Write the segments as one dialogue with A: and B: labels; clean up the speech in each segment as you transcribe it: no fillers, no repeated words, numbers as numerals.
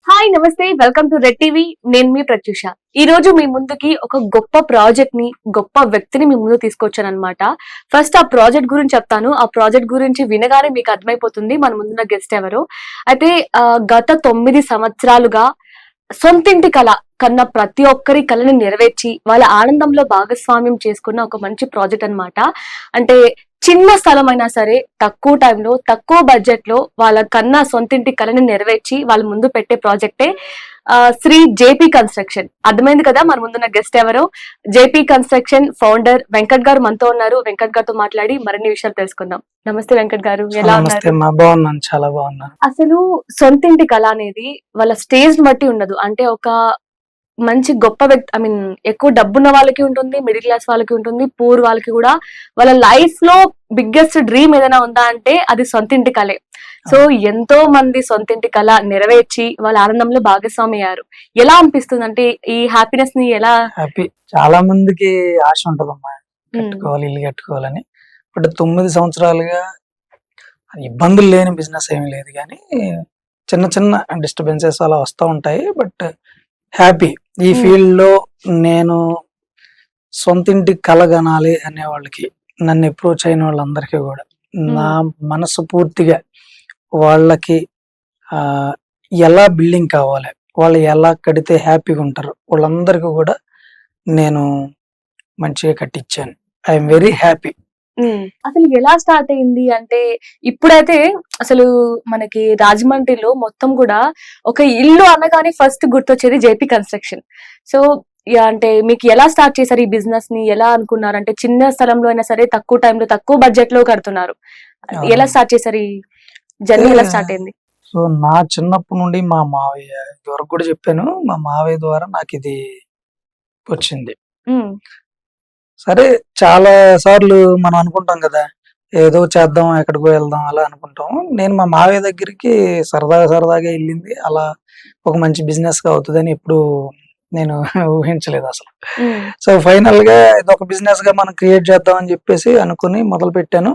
A: Hi నమస్తే welcome to red TV. నేను మీ ప్రత్యూష. ఈ రోజు మీ ముందుకి ఒక గొప్ప ప్రాజెక్ట్ ని గొప్ప వ్యక్తిని మీ ముందు తీసుకొచ్చాను అనమాట. ఫస్ట్ ఆ ప్రాజెక్ట్ గురించి చెప్తాను. ఆ ప్రాజెక్ట్ గురించి వినగానే మీకు అర్థమైపోతుంది మన ముందున్న గెస్ట్ ఎవరు. అయితే గత 9 సంవత్సరాలుగా సొంతింటి కల కన్నా ప్రతి ఒక్కరి కలని నెరవేర్చి వాళ్ళ ఆనందంలో భాగస్వామ్యం చేసుకున్న ఒక మంచి ప్రాజెక్ట్ అన్నమాట. అంటే చిన్న స్థలం అయినా సరే తక్కువ టైంలో తక్కువ బడ్జెట్ లో వాళ్ళ కన్నా సొంతింటి కలని నెరవేర్చి వాళ్ళ ముందు పెట్టే ప్రాజెక్టే శ్రీ జేపీ కన్స్ట్రక్షన్. అర్థమైంది కదా మన ముందున్న గెస్ట్ ఎవరో. జేపీ కన్స్ట్రక్షన్ ఫౌండర్ వెంకట్ గారు మనతో ఉన్నారు. వెంకట్ గారితో మాట్లాడి మరిన్ని విషయాలు తెలుసుకుందాం. నమస్తే వెంకట్ గారు, ఎలా
B: నమస్తే
A: ఉన్నారు?
B: అమ్మా, బాగున్నాను, చాలా బాగున్నాను.
A: అసలు సొంతింటి కళ అనేది వాళ్ళ స్టేజ్ బట్టి ఉండదు. అంటే ఒక మంచి గొప్ప వ్యక్తి, ఐ మీన్ ఎక్కువ డబ్బున్న వాళ్ళకి ఉంటుంది, మిడిల్ క్లాస్ వాళ్ళకి ఉంటుంది, పూర్ వాళ్ళకి కూడా వాళ్ళ లైఫ్ లో బిగ్గెస్ట్ డ్రీమ్ ఏదైనా ఉందా అంటే అది సొంతింటి కళే. సో ఎంతో మంది సొంతింటి కళ నెరవేర్చి వాళ్ళ ఆనందంలో భాగస్వామి అయ్యారు. ఎలా అనిపిస్తుంది అంటే ఈ హ్యాపీనెస్ ని ఎలా?
B: హ్యాపీ. చాలా మందికి ఆశ ఉంటదమ్మా, కట్టుకోవాలి, ఇల్లు కట్టుకోవాలని. బట్ 9 సంవత్సరాలుగా ఇబ్బందులు లేని బిజినెస్ ఏమీ లేదు, కానీ చిన్న చిన్న డిస్టర్బెన్సెస్ అలా వస్తూ ఉంటాయి. But happy. ఈ ఫీల్డ్ లో నేను సొంతింటి కలగనాలి అనే వాళ్ళకి, నన్ను అప్రోచ్ అయిన వాళ్ళందరికీ కూడా నా మనసు పూర్తిగా వాళ్ళకి ఆ ఎలా బిల్డింగ్ కావాలి, వాళ్ళు ఎలా కడితే హ్యాపీగా ఉంటారు, వాళ్ళందరికీ కూడా నేను మంచిగా కట్టించాను. I'm very happy.
A: అసలు ఎలా స్టార్ట్ అయింది అంటే ఇప్పుడైతే అసలు మనకి రాజమండ్రిలో మొత్తం కూడా ఒక ఇల్లు అనగానే ఫస్ట్ గుర్తొచ్చేది జేపీ కన్స్ట్రక్షన్. సో అంటే మీకు ఎలా స్టార్ట్ చేశారు ఈ బిజినెస్ ని? ఎలా అనుకున్నారు? అంటే చిన్న స్థలంలో అయినా సరే తక్కువ టైంలో తక్కువ బడ్జెట్ లో కడుతున్నారు. ఎలా స్టార్ట్ చేశారు? ఈ జర్నీ ఎలా స్టార్ట్ అయింది?
B: సో నా చిన్నప్పటి నుండి మా మావయ్య, ఇదివరకు కూడా చెప్పాను, మా మావయ్య ద్వారా నాకు ఇది వచ్చింది. సరే, చాలా సార్లు మనం అనుకుంటాం కదా, ఏదో చేద్దాం, ఎక్కడికో వెళ్దాం అలా అనుకుంటాం. నేను మా మావయ్య దగ్గరికి సరదాగా వెళ్ళింది అలా ఒక మంచి బిజినెస్ గా అవుతుందని ఎప్పుడు నేను ఊహించలేదు అసలు. సో ఫైనల్ గా ఇది ఒక బిజినెస్ గా మనం క్రియేట్ చేద్దాం అని చెప్పేసి అనుకుని మొదలు పెట్టాను.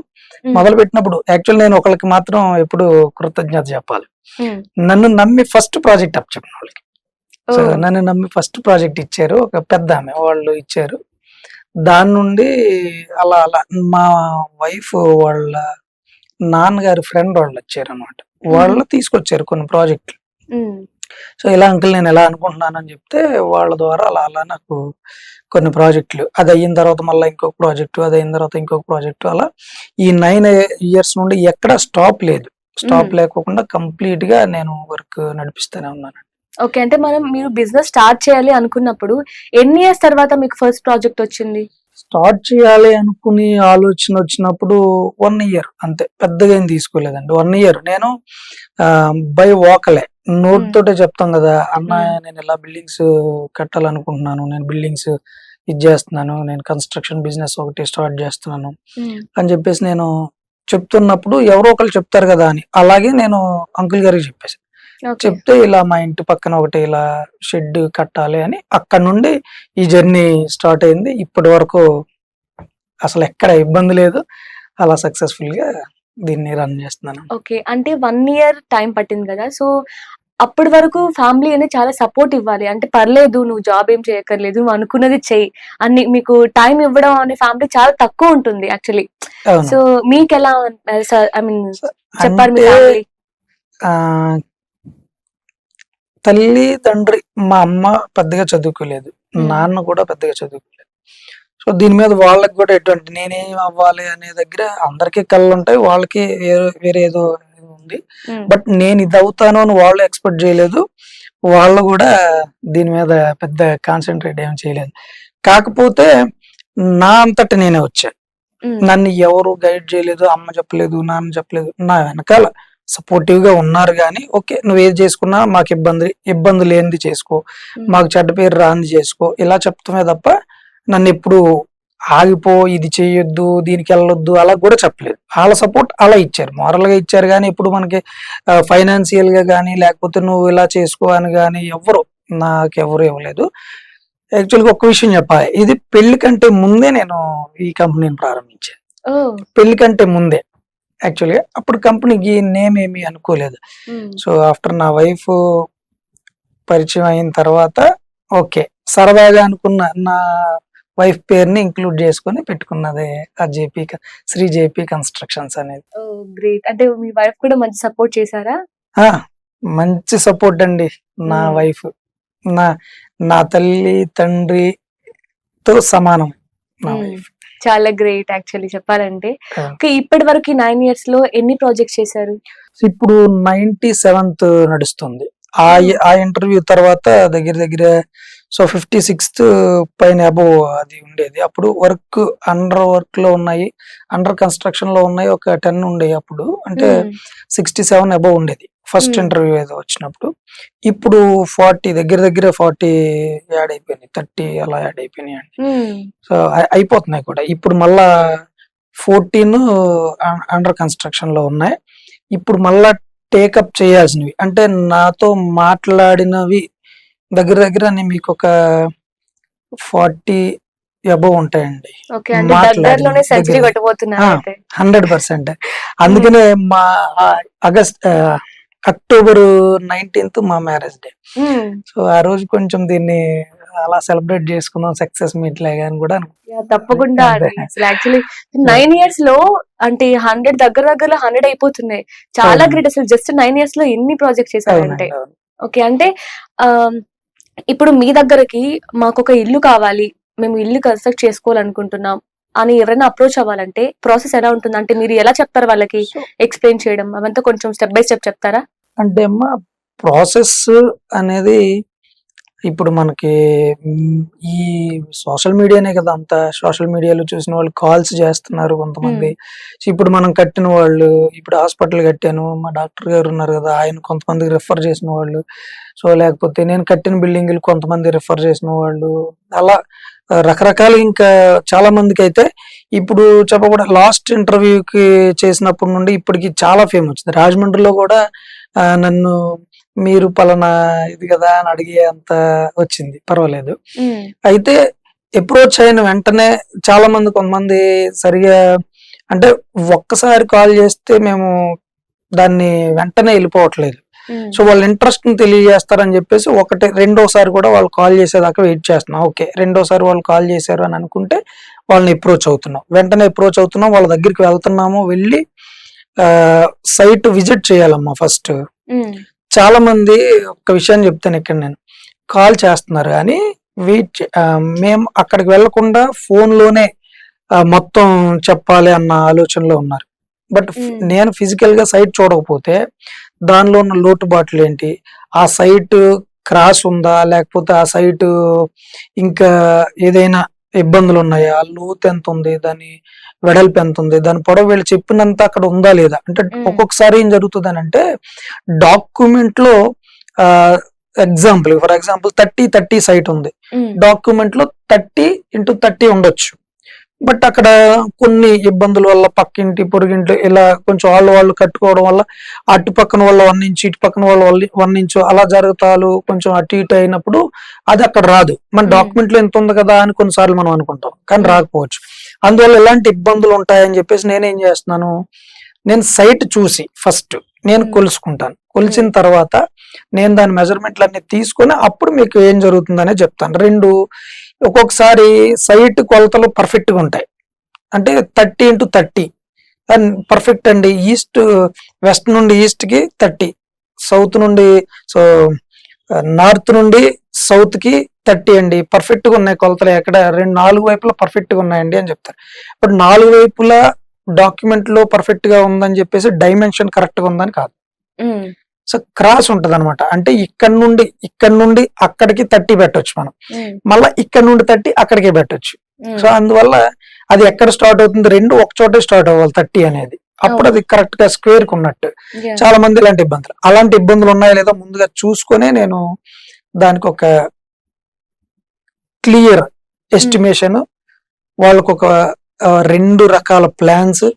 B: మొదలు పెట్టినప్పుడు యాక్చువల్ నేను ఒకరికి మాత్రం ఎప్పుడు కృతజ్ఞత చెప్పాలి. నన్ను నమ్మి ఫస్ట్ ప్రాజెక్ట్ అప్ చెప్పిన వాళ్ళకి. సో నన్ను నమ్మి ఫస్ట్ ప్రాజెక్ట్ ఇచ్చారు, ఒక పెద్ద ఆమె వాళ్ళు ఇచ్చారు. దాని నుండి అలా అలా మా వైఫ్ వాళ్ళ నాన్నగారి ఫ్రెండ్ వాళ్ళు వచ్చారు అనమాట. వాళ్ళు తీసుకొచ్చారు కొన్ని ప్రాజెక్టులు. సో ఇలా అంకుల్ నేను ఎలా అనుకుంటున్నాను అని చెప్తే వాళ్ళ ద్వారా అలా అలా నాకు కొన్ని ప్రాజెక్టులు, అది అయిన తర్వాత మళ్ళీ ఇంకొక ప్రాజెక్టు, అది అయిన తర్వాత ఇంకొక ప్రాజెక్టు, అలా ఈ 9 years నుండి ఎక్కడ స్టాప్ లేదు. స్టాప్ లేకోకుండా కంప్లీట్ గా నేను వర్క్ నడిపిస్తూనే ఉన్నాను.
A: ఓకే, అంటే మీరు బిజినెస్ స్టార్ట్ చేయాలి అనుకున్నప్పుడు ఎన్ని ఇయర్స్ తర్వాత మీకు ఫస్ట్ ప్రాజెక్ట్ వచ్చింది?
B: స్టార్ట్ చేయాలి అనుకుని ఆలోచన వచ్చినప్పుడు 1 year అంతే, పెద్దగా ఏం తీసుకోలేదండి. 1 year నేను బై వాకలే, నోట్ తోటే చెప్తాం కదా, అన్న నేను ఇలా బిల్డింగ్స్ కట్టాలనుకుంటున్నాను, నేను బిల్డింగ్స్ ఇది చేస్తున్నాను, నేను కన్స్ట్రక్షన్ బిజినెస్ ఒకటి స్టార్ట్ చేస్తున్నాను అని చెప్పేసి నేను చెప్తున్నప్పుడు ఎవరో ఒకరు చెప్తారు కదా అని, అలాగే నేను అంకుల్ గారికి చెప్పేసి చెప్తే ఇలా మా ఇంటి పక్కన ఒకటి ఇలా షెడ్ కట్టాలి అని, అక్కడ నుండి ఈ జర్నీ స్టార్ట్ అయింది. ఇప్పటి వరకు అసలు ఎక్కడ ఇబ్బంది లేదు, అలా సక్సెస్ఫుల్ గా దీన్ని రన్ చేస్తున్నాను.
A: ఓకే, అంటే 1 year టైం పట్టింది కదా. సో అప్పటి వరకు ఫ్యామిలీ అనేది చాలా సపోర్ట్ ఇవ్వాలి. అంటే పర్లేదు, నువ్వు జాబ్ ఏం చేయక్కర్లేదు, నువ్వు అనుకున్నది చెయ్యి అని మీకు టైం ఇవ్వడం అనే ఫ్యామిలీ చాలా తక్కువ ఉంటుంది యాక్చువల్లీ. సో మీకు ఎలా, ఐ మీన్ చెప్పారు మీ ఫ్యామిలీ?
B: తల్లి తండ్రి, మా అమ్మ పెద్దగా చదువుకోలేదు, నాన్న కూడా పెద్దగా చదువుకోలేదు. సో దీని మీద వాళ్ళకి కూడా ఎటువంటి నేనేం అవ్వాలి అనే దగ్గర అందరికీ కళ్ళు ఉంటాయి, వాళ్ళకి వేరే ఏదో ఉంది. బట్ నేను ఇది అవుతాను అని వాళ్ళు ఎక్స్పెక్ట్ చేయలేదు, వాళ్ళు కూడా దీని మీద పెద్ద కాన్సన్ట్రేట్ ఏం చేయలేదు. కాకపోతే నా అంతట నేనే వచ్చాను, నన్ను ఎవరు గైడ్ చేయలేదు, అమ్మ చెప్పలేదు, నాన్న చెప్పలేదు, నా వెనకాల సపోర్టివ్ గా ఉన్నారు. కానీ ఓకే, నువ్వు ఏది చేసుకున్నా మాకు ఇబ్బంది లేనిది చేసుకో, మాకు చెడ్డ పేరు రానిది చేసుకో, ఇలా చెప్తామే తప్ప నన్ను ఎప్పుడు ఆగిపో, ఇది చేయొద్దు, దీనికి వెళ్ళొద్దు అలా కూడా చెప్పలేదు. వాళ్ళ సపోర్ట్ అలా ఇచ్చారు, మోరల్ గా ఇచ్చారు. కానీ ఇప్పుడు మనకి ఫైనాన్షియల్ గా కానీ లేకపోతే నువ్వు ఇలా చేసుకో అని కానీ నాకెవరు ఇవ్వలేదు. యాక్చువల్గా ఒక్క విషయం చెప్పాలి, ఇది పెళ్లి కంటే ముందే నేను ఈ కంపెనీని ప్రారంభించాను. పెళ్లి కంటే ముందే యాక్చువల్గా. అప్పుడు కంపెనీకి నేమ్ ఏమి అనుకోలేదు. సో ఆఫ్టర్ నా వైఫ్ పరిచయం అయిన తర్వాత ఓకే సరదాగా అనుకున్న నా వైఫ్ పేరుని ఇంక్లూడ్ చేసుకొని పెట్టుకున్నది ఆ శ్రీ జేపీ కన్స్ట్రక్షన్స్ అనేది.
A: గ్రేట్. అంటే మీ వైఫ్ కూడా మంచి సపోర్ట్ చేశారా?
B: మంచి సపోర్ట్ అండి. నా వైఫ్ నా తల్లి తండ్రితో సమానం నా వైఫ్.
A: చాలా గ్రేట్ యాక్చువల్లీ చెప్పాలంటే. ఇప్పటి వరకు 9 years లో ఎన్ని ప్రాజెక్ట్స్ చేశారు?
B: ఇప్పుడు 97th నడుస్తుంది. ఆ ఇంటర్వ్యూ తర్వాత దగ్గర సో 56th పైన అబోవ్ అది ఉండేది. అప్పుడు వర్క్ లో ఉన్నాయి, అండర్ కన్స్ట్రక్షన్ లో ఉన్నాయి ఒక 10 ఉండేవి అప్పుడు. అంటే 67 అబోవ్ ఉండేది ఫస్ట్ ఇంటర్వ్యూ ఏదో వచ్చినప్పుడు. ఇప్పుడు 40 దగ్గర 40 యాడ్ అయిపోయినాయి, 30 అలా యాడ్ అయిపోయినాయి అండి. సో అయిపోతున్నాయి కూడా. ఇప్పుడు మళ్ళా 14 అండర్ కన్స్ట్రక్షన్ లో ఉన్నాయి. ఇప్పుడు మళ్ళా టేకప్ చేయాల్సినవి అంటే నాతో మాట్లాడినవి దగ్గర మీకు ఒక 40 అబోవ్ ఉంటాయండి. 100%. అందుకనే మా అక్టోబర్ 19th మా మ్యారేజ్ డే. సో ఆ రోజు కొంచెం దీన్ని అలా సెలబ్రేట్ చేసుకుందాం సక్సెస్ మీట్ లాగా అని కూడా
A: తప్పకుండా. యాక్చువల్లీ 9 years లో అంటే 100 దగ్గర 100 అయిపోతున్నాయి. చాలా గ్రేట్ అసలు. జస్ట్ 9 years లో ఎన్ని ప్రాజెక్ట్స్ చేశారంటే. ఓకే. అంటే ఇప్పుడు మీ దగ్గరకి మాకు ఒక ఇల్లు కావాలి, మేము ఇల్లు కన్స్ట్రక్ట్ చేసుకోవాలనుకుంటున్నాం అని ఎవరైనా అప్రోచ్ అవ్వాలంటే ప్రాసెస్ ఎలా ఉంటుంది? అంటే మీరు ఎలా చెప్తారు వాళ్ళకి ఎక్స్ప్లెయిన్ చేయడం అవంతా కొంచెం స్టెప్ బై స్టెప్ చెప్తారా?
B: అంటే అమ్మా ప్రాసెస్ అనేది ఇప్పుడు మనకి ఈ సోషల్ మీడియానే కదా, అంత సోషల్ మీడియాలో చూసిన వాళ్ళు కాల్స్ చేస్తున్నారు కొంతమంది. ఇప్పుడు మనం కట్టిన వాళ్ళు, ఇప్పుడు హాస్పిటల్ కట్టాను, మా డాక్టర్ గారు ఉన్నారు కదా, ఆయన కొంతమందికి రిఫర్ చేసిన వాళ్ళు. సో లేకపోతే నేను కట్టిన బిల్డింగ్లు కొంతమంది రిఫర్ చేసిన వాళ్ళు, అలా రకరకాల ఇంకా చాలా మందికి అయితే ఇప్పుడు చెప్పకుండా లాస్ట్ ఇంటర్వ్యూకి చేసినప్పటి నుండి ఇప్పటికి చాలా ఫేమ్ వచ్చింది. రాజమండ్రిలో కూడా నన్ను మీరు పలానా ఇది కదా అని అడిగే అంత వచ్చింది. పర్వాలేదు. అయితే అప్రోచ్ అయిన వెంటనే చాలా మంది కొంతమంది సరిగా అంటే ఒక్కసారి కాల్ చేస్తే మేము దాన్ని వెంటనే వెళ్ళిపోవట్లేదు. సో వాళ్ళ ఇంట్రెస్ట్ ని తెలియజేస్తారని చెప్పేసి రెండోసారి కూడా వాళ్ళు కాల్ చేసేదాకా వెయిట్ చేస్తున్నాం. ఓకే రెండోసారి వాళ్ళు కాల్ చేశారు అని అనుకుంటే వాళ్ళని వెంటనే అప్రోచ్ అవుతున్నాం, వాళ్ళ దగ్గరికి వెళ్తున్నాము. వెళ్ళి సైట్ విజిట్ చేయాలమ్మా ఫస్ట్. చాలా మంది ఒక విషయం చెప్తాను ఇక్కడ, నేను కాల్ చేస్తున్నారు కానీ మేము అక్కడికి వెళ్లకుండా ఫోన్ లోనే మొత్తం చెప్పాలి అన్న ఆలోచనలో ఉన్నారు. బట్ నేను ఫిజికల్ గా సైట్ చూడకపోతే దానిలో ఉన్న లోటుబాట్లు ఏంటి, ఆ సైట్ క్రాస్ ఉందా, లేకపోతే ఆ సైట్ ఇంకా ఏదైనా ఇబ్బందులు ఉన్నాయా, లోతు ఎంత ఉంది, దాని వెడల్పు ఎంత ఉంది, దాని పొడవు వీళ్ళు చెప్పినంత అక్కడ ఉందా లేదా. అంటే ఒక్కొక్కసారి ఏం జరుగుతుంది అని అంటే డాక్యుమెంట్ లో ఫర్ ఎగ్జాంపుల్ 30 సైట్ ఉంది, డాక్యుమెంట్ లో 30x30 ఉండొచ్చు. బట్ అక్కడ కొన్ని ఇబ్బందుల వల్ల పక్కింటి పొరుగింటి ఇలా కొంచెం వాళ్ళు కట్టుకోవడం వల్ల అటు పక్కన వాళ్ళ 1 inch ఇటు పక్కన వాళ్ళ 1 inch అలా జరుగుతాలు కొంచెం అటు ఇటు అయినప్పుడు అది అక్కడ రాదు. మన డాక్యుమెంట్ లో ఎంత ఉంది కదా అని కొన్నిసార్లు మనం అనుకుంటాం, కానీ రాకపోవచ్చు. అందువల్ల ఎలాంటి ఇబ్బందులు ఉంటాయని చెప్పేసి నేనేం చేస్తున్నాను, నేను సైట్ చూసి ఫస్ట్ నేను కొలుసుకుంటాను. కొలిసిన తర్వాత నేను దాని మెజర్మెంట్లన్నీ తీసుకొని అప్పుడు మీకు ఏం జరుగుతుందనే చెప్తాను. ఒక్కొక్కసారి సైట్ కొలతలు పర్ఫెక్ట్ గా ఉంటాయి. అంటే 30x30 పర్ఫెక్ట్ అండి. వెస్ట్ నుండి ఈస్ట్ కి 30, సౌత్ నుండి నార్త్ నుండి సౌత్ కి 30 అండి, పర్ఫెక్ట్ గా ఉన్నాయి కొలతలు. ఎక్కడ 4 వైపులా పర్ఫెక్ట్ గా ఉన్నాయండి అని చెప్తారు. బట్ 4 వైపులా డాక్యుమెంట్ లో పర్ఫెక్ట్ గా ఉందని చెప్పేసి డైమెన్షన్ కరెక్ట్ గా ఉందని కాదు. సో క్రాస్ ఉంటది అనమాట. అంటే ఇక్కడ నుండి అక్కడికి 30 పెట్టొచ్చు మనం, మళ్ళీ ఇక్కడ నుండి 30 అక్కడికే పెట్టొచ్చు. సో అందువల్ల అది ఎక్కడ స్టార్ట్ అవుతుంది, రెండు ఒక చోటే స్టార్ట్ అవ్వాలి 30 అనేది. అప్పుడు అది కరెక్ట్ గా స్క్వేర్ కు ఉన్నట్టు. చాలా మంది అలాంటి ఇబ్బందులు ఉన్నాయో లేదో ముందుగా చూసుకునే నేను దానికి ఒక క్లియర్ ఎస్టిమేషన్, వాళ్ళకు ఒక 2 రకాల ప్లాన్స్,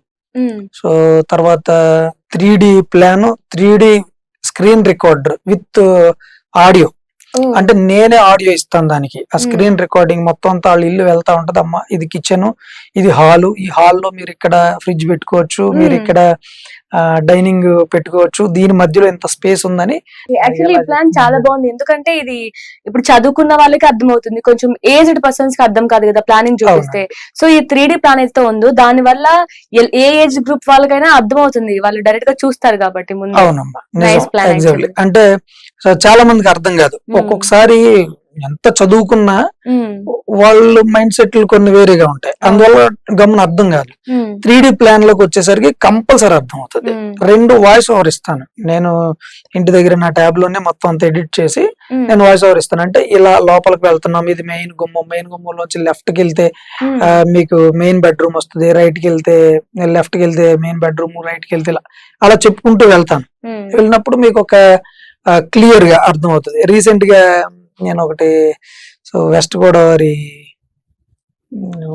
B: సో తర్వాత 3D plan, 3D screen recorder with audio, అంటే నేనే ఆడియో ఇస్తాను దానికి. ఆ స్క్రీన్ రికార్డింగ్ మొత్తం అంతా వాళ్ళ ఇల్లు వెళ్తా ఉంటది. అమ్మా ఇది కిచెన్, ఇది హాలు, ఈ హాల్లో మీరు ఇక్కడ ఫ్రిడ్జ్ పెట్టుకోవచ్చు, మీరు ఇక్కడ డైనింగ్ పెట్టుకోవచ్చు, దీని మధ్యలో ఎంత స్పేస్ ఉందని.
A: యాక్చువల్లీ ఈ ప్లాన్ చాలా బాగుంది. ఎందుకంటే ఇది ఇప్పుడు చదువుకున్న వాళ్ళకి అర్థం అవుతుంది, కొంచెం ఏజ్డ్ పర్సన్స్ కి అర్థం కాదు కదా ప్లానింగ్ చూపిస్తే. సో ఈ 3D ప్లాన్ అయితే ఉందో దాని వల్ల ఏ ఏజ్ గ్రూప్ వాళ్ళకైనా అర్థం అవుతుంది, వాళ్ళు డైరెక్ట్ గా చూస్తారు కాబట్టి ముందు.
B: అవునమ్మా,
A: Nice plan
B: ఎగ్జాక్ట్లీ.
A: actually.
B: అంటే చాలా మందికి అర్థం కాదు. ఒక్కొక్కసారి ఎంత చదువుకున్నా వాళ్ళ మైండ్ సెట్లు కొన్ని వేరేగా ఉంటాయి, అందువల్ల గమన అర్థం కాదు. 3D ప్లాన్ లోకి వచ్చేసరికి కంపల్సరీ అర్థం అవుతుంది. 2 వాయిస్ ఓవర్ ఇస్తాను నేను ఇంటి దగ్గర, నా ట్యాబ్ లోనే మొత్తం అంతా ఎడిట్ చేసి నేను వాయిస్ ఓవర్ ఇస్తాను. అంటే ఇలా లోపలికి వెళ్తున్నాం, ఇది మెయిన్ గుమ్మం, మెయిన్ గుమ్మంలోంచి లెఫ్ట్ కి వెళ్తే మీకు మెయిన్ బెడ్రూమ్ వస్తుంది, రైట్ కి వెళ్తే లెఫ్ట్ కి వెళ్తే మెయిన్ బెడ్రూమ్, రైట్ కి వెళ్తే అలా చెప్పుకుంటూ వెళ్తాను. వెళ్ళినప్పుడు మీకు ఒక క్లియర్ గా అర్థం అవుతుంది. రీసెంట్ గా నేను ఒకటి వెస్ట్ గోదావరి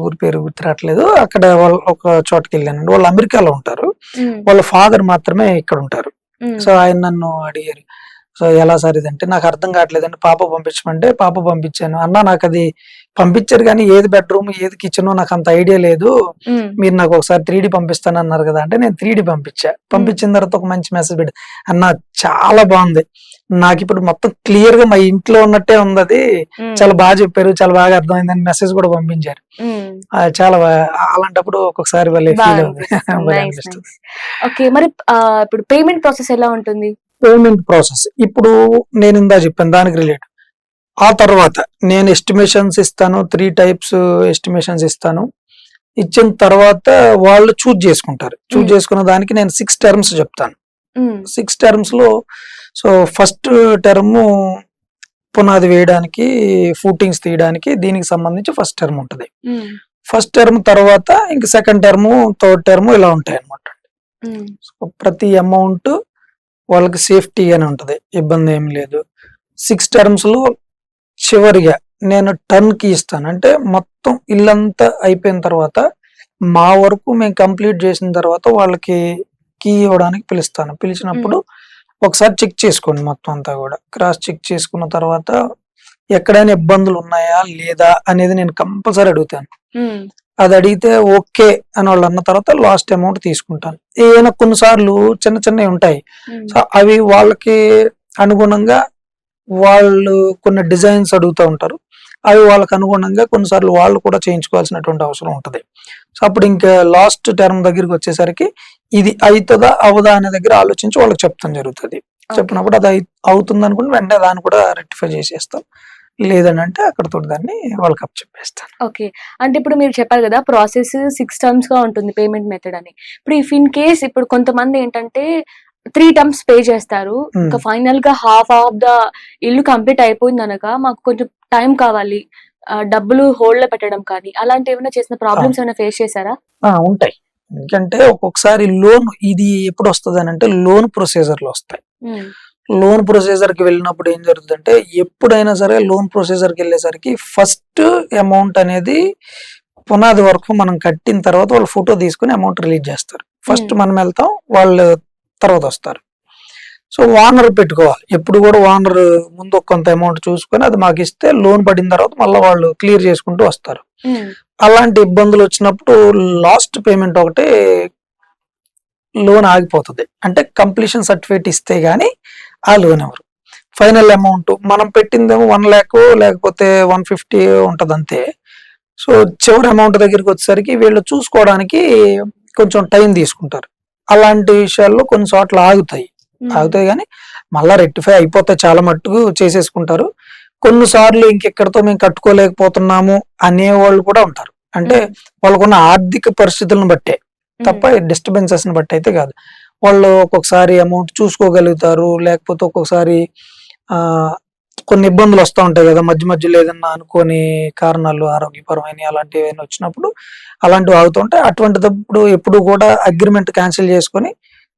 B: ఊరి పేరు గుర్తురావట్లేదు, అక్కడ వాళ్ళు ఒక చోటకి వెళ్ళానండి. వాళ్ళు అమెరికాలో ఉంటారు, వాళ్ళ ఫాదర్ మాత్రమే ఇక్కడ ఉంటారు. సో ఆయన నన్ను అడిగారు, సో ఎలా సార్ ఇదంటే, నాకు అర్థం కావట్లేదండి, పాప పంపించమంటే పాప పంపించాను. అన్న నాకు అది పంపించారు కానీ ఏది బెడ్రూమ్ ఏది కిచెన్ నాకు అంత ఐడియా లేదు, మీరు నాకు ఒకసారి 3D పంపిస్తాను అన్నారు కదా అంటే నేను 3D పంపించిన తర్వాత ఒక మంచి మెసేజ్ పెట్టి, అన్న చాలా బాగుంది, నాకు ఇప్పుడు మొత్తం క్లియర్ గా మా ఇంట్లో ఉన్నట్టే ఉంది, అది చాలా బాగా చెప్పారు, చాలా బాగా అర్థమైందని మెసేజ్ కూడా పంపించారు. చాలా అలాంటప్పుడు ఒక్కొక్కసారి వాళ్ళే ఫీల్ అవుతుంది.
A: ఓకే, మరి ఇప్పుడు పేమెంట్ ప్రాసెస్ ఎలా ఉంటుంది?
B: పేమెంట్ ప్రాసెస్ ఇప్పుడు నేను ఇందా చెప్పాను దానికి రిలేటెడ్. ఆ తర్వాత నేను ఎస్టిమేషన్స్ ఇస్తాను, 3 టైప్స్ ఎస్టిమేషన్స్ ఇస్తాను. ఇచ్చిన తర్వాత వాళ్ళు చూజ్ చేసుకుంటారు. చూజ్ చేసుకున్న దానికి నేను 6 టర్మ్స్ చెప్తాను. 6 టర్మ్స్ లో సో ఫస్ట్ టర్మ్ పునాది వేయడానికి, ఫూటింగ్స్ తీయడానికి, దీనికి సంబంధించి ఫస్ట్ టర్మ్ ఉంటుంది. ఫస్ట్ టర్మ్ తర్వాత ఇంక సెకండ్ టర్మ్, థర్డ్ టర్మ్ ఇలా ఉంటాయి అన్నమాట. సో ప్రతి అమౌంట్ వాళ్ళకి సేఫ్టీ అని ఉంటది, ఇబ్బంది ఏం లేదు. 6 టర్మ్స్ లో చివరిగా నేను టర్న్ కి ఇస్తాను. అంటే మొత్తం ఇల్లంతా అయిపోయిన తర్వాత మా వరకు మేము కంప్లీట్ చేసిన తర్వాత వాళ్ళకి కీ ఇవ్వడానికి పిలుస్తాను. పిలిచినప్పుడు ఒకసారి చెక్ చేసుకోండి, మొత్తం అంతా కూడా క్రాస్ చెక్ చేసుకున్న తర్వాత ఎక్కడైనా ఇబ్బందులు ఉన్నాయా లేదా అనేది నేను కంపల్సరీ అడుగుతాను. అది అడిగితే ఓకే అని వాళ్ళు అన్న తర్వాత లాస్ట్ అమౌంట్ తీసుకుంటాను. ఏమైనా కొన్నిసార్లు చిన్న చిన్నవి ఉంటాయి, సో అవి వాళ్ళకి అనుగుణంగా వాళ్ళు కొన్ని డిజైన్స్ అడుగుతూ ఉంటారు, అవి వాళ్ళకి అనుగుణంగా కొన్నిసార్లు వాళ్ళు కూడా చేయించుకోవాల్సినటువంటి అవసరం ఉంటుంది. సో అప్పుడు ఇంకా లాస్ట్ టర్మ్ దగ్గరికి వచ్చేసరికి ఇది అవుతుందా అవదా అనే దగ్గర ఆలోచించి వాళ్ళకి చెప్తాం జరుగుతుంది. చెప్పినప్పుడు అది అవుతుంది అనుకుంటే వెంటనే దాన్ని కూడా రెక్టిఫై చేసేస్తాం, లేదని అంటే అక్కడతో దాన్ని వాళ్ళకి అప్ చెప్పేస్తాను.
A: ఓకే, అంటే ఇప్పుడు మీరు చెప్పారు కదా ప్రాసెస్ 6 టర్మ్స్ గా ఉంటుంది పేమెంట్ మెథడ్ అని. ఇప్పుడు ఇఫ్ ఇన్ కేస్ ఇప్పుడు కొంతమంది ఏంటంటే 3 టర్మ్స్ పే చేస్తారు, ఇంకా ఫైనల్ గా హాఫ్ ఆఫ్ ద ఇల్లు కంప్లీట్ అయిపోయింది అనక మాకు కొంచెం టైం కావాలి, డబ్బులు హోల్డ్ లో పెట్టడం కానీ అలాంటి ఏమైనా చేసిన ప్రాబ్లమ్స్ ఏమైనా ఫేస్ చేశారా?
B: ఉంటాయి. ఎందుకంటే ఒక్కొక్కసారి లోన్ ఇది ఎప్పుడు వస్తుంది అని అంటే లోన్ ప్రొసీజర్ లో వస్తాయి. లోన్ ప్రొసీజర్ కి వెళ్ళినప్పుడు ఏం జరుగుతుందంటే, ఎప్పుడైనా సరే లోన్ ప్రొసీజర్ కి వెళ్ళేసరికి ఫస్ట్ అమౌంట్ అనేది పునాది వరకు మనం కట్టిన తర్వాత వాళ్ళు ఫోటో తీసుకుని అమౌంట్ రిలీజ్ చేస్తారు. ఫస్ట్ మనం వెళ్తాం, వాళ్ళు తర్వాత వస్తారు. సో ఓనర్ పెట్టుకోవాలి ఎప్పుడు కూడా, ఓనర్ ముందు కొంత అమౌంట్ చూసుకొని అది మాకు ఇస్తే లోన్ పడిన తర్వాత మళ్ళీ వాళ్ళు క్లియర్ చేసుకుంటూ వస్తారు. అలాంటి ఇబ్బందులు వచ్చినప్పుడు లాస్ట్ పేమెంట్ ఒకటి లోన్ ఆగిపోతుంది. అంటే కంప్లీషన్ సర్టిఫికేట్ ఇస్తే గానీ ఆ లోన్ ఎవరు, ఫైనల్ అమౌంట్ మనం పెట్టిందేమో 1 lakh లేకపోతే 150 ఉంటది అంతే. సో చివరి అమౌంట్ దగ్గరికి వచ్చేసరికి వీళ్ళు చూసుకోవడానికి కొంచెం టైం తీసుకుంటారు. అలాంటి విషయాల్లో కొన్ని చోట్ల ఆగుతాయి కానీ మళ్ళా రెక్టిఫై అయిపోతాయి, చాలా మట్టుకు చేసేసుకుంటారు. కొన్నిసార్లు ఇంకెక్కడితో మేము కట్టుకోలేకపోతున్నాము అనేవాళ్ళు కూడా ఉంటారు. అంటే వాళ్ళకున్న ఆర్థిక పరిస్థితులను బట్టే తప్ప డిస్టర్బెన్సెస్ ని బట్టి అయితే కాదు. వాళ్ళు ఒక్కొక్కసారి అమౌంట్ చూసుకోగలుగుతారు, లేకపోతే ఒక్కొక్కసారి కొన్ని ఇబ్బందులు వస్తూ ఉంటాయి కదా మధ్య మధ్యలో, ఏదన్నా అనుకోని కారణాలు ఆరోగ్యపరమైన అలాంటివి ఏమైనా వచ్చినప్పుడు అలాంటివి ఆగుతుంటాయి. అటువంటిప్పుడు ఎప్పుడు కూడా అగ్రిమెంట్ క్యాన్సిల్ చేసుకొని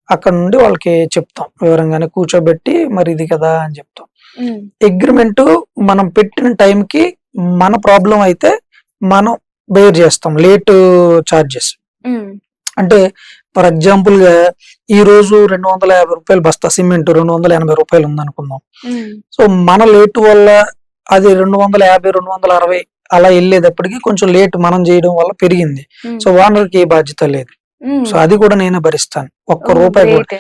B: అక్కడ నుండి వాళ్ళకి చెప్తాం, వివరంగానే కూర్చోబెట్టి మరి ఇది కదా అని చెప్తాం. అగ్రిమెంట్ మనం పెట్టిన టైంకి మన ప్రాబ్లం అయితే మనం బేర్ చేస్తాం లేట్ చార్జెస్. అంటే ఫర్ ఎగ్జాంపుల్ గా ఈ రోజు 250 రూపాయలు బస్తా సిమెంట్ 280 రూపాయలు ఉందనుకుందాం. సో మన లేట్ వల్ల అది 250 260 అలా వెళ్ళేటప్పటికి కొంచెం లేట్ మనం చేయడం వల్ల పెరిగింది. సో ఓనర్కి ఏ బాధ్యత లేదు. సో అది కూడా నేనే భరిస్తాను. ఒక్క రూపాయి కూడా.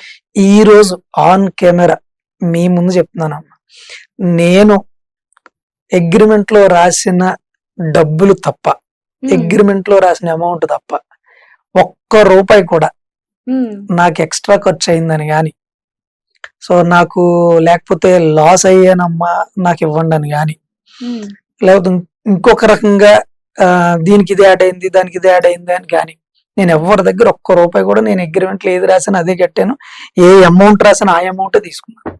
B: ఈ రోజు ఆన్ కెమెరా మీ ముందు చెప్తున్నానమ్మా, నేను అగ్రిమెంట్ లో రాసిన డబ్బులు తప్ప, అగ్రిమెంట్ లో రాసిన అమౌంట్ తప్ప ఒక్క రూపాయి కూడా నాకు ఎక్స్ట్రా ఖర్చు అయిందని గాని, సో నాకు లేకపోతే లాస్ అయ్యానమ్మా నాకు ఇవ్వండి అని గాని, లేకపోతే ఇంకొక రకంగా దీనికి ఇది యాడ్ అయింది దానికి ఇది యాడ్ అయింది అని కానీ నేను ఎవరి దగ్గర ఒక్క రూపాయి కూడా నేను అగ్రిమెంట్ లో ఏది రాసాను అదే కట్టాను. ఏ అమౌంట్ రాసాను ఆ అమౌంట్ తీసుకున్నాను.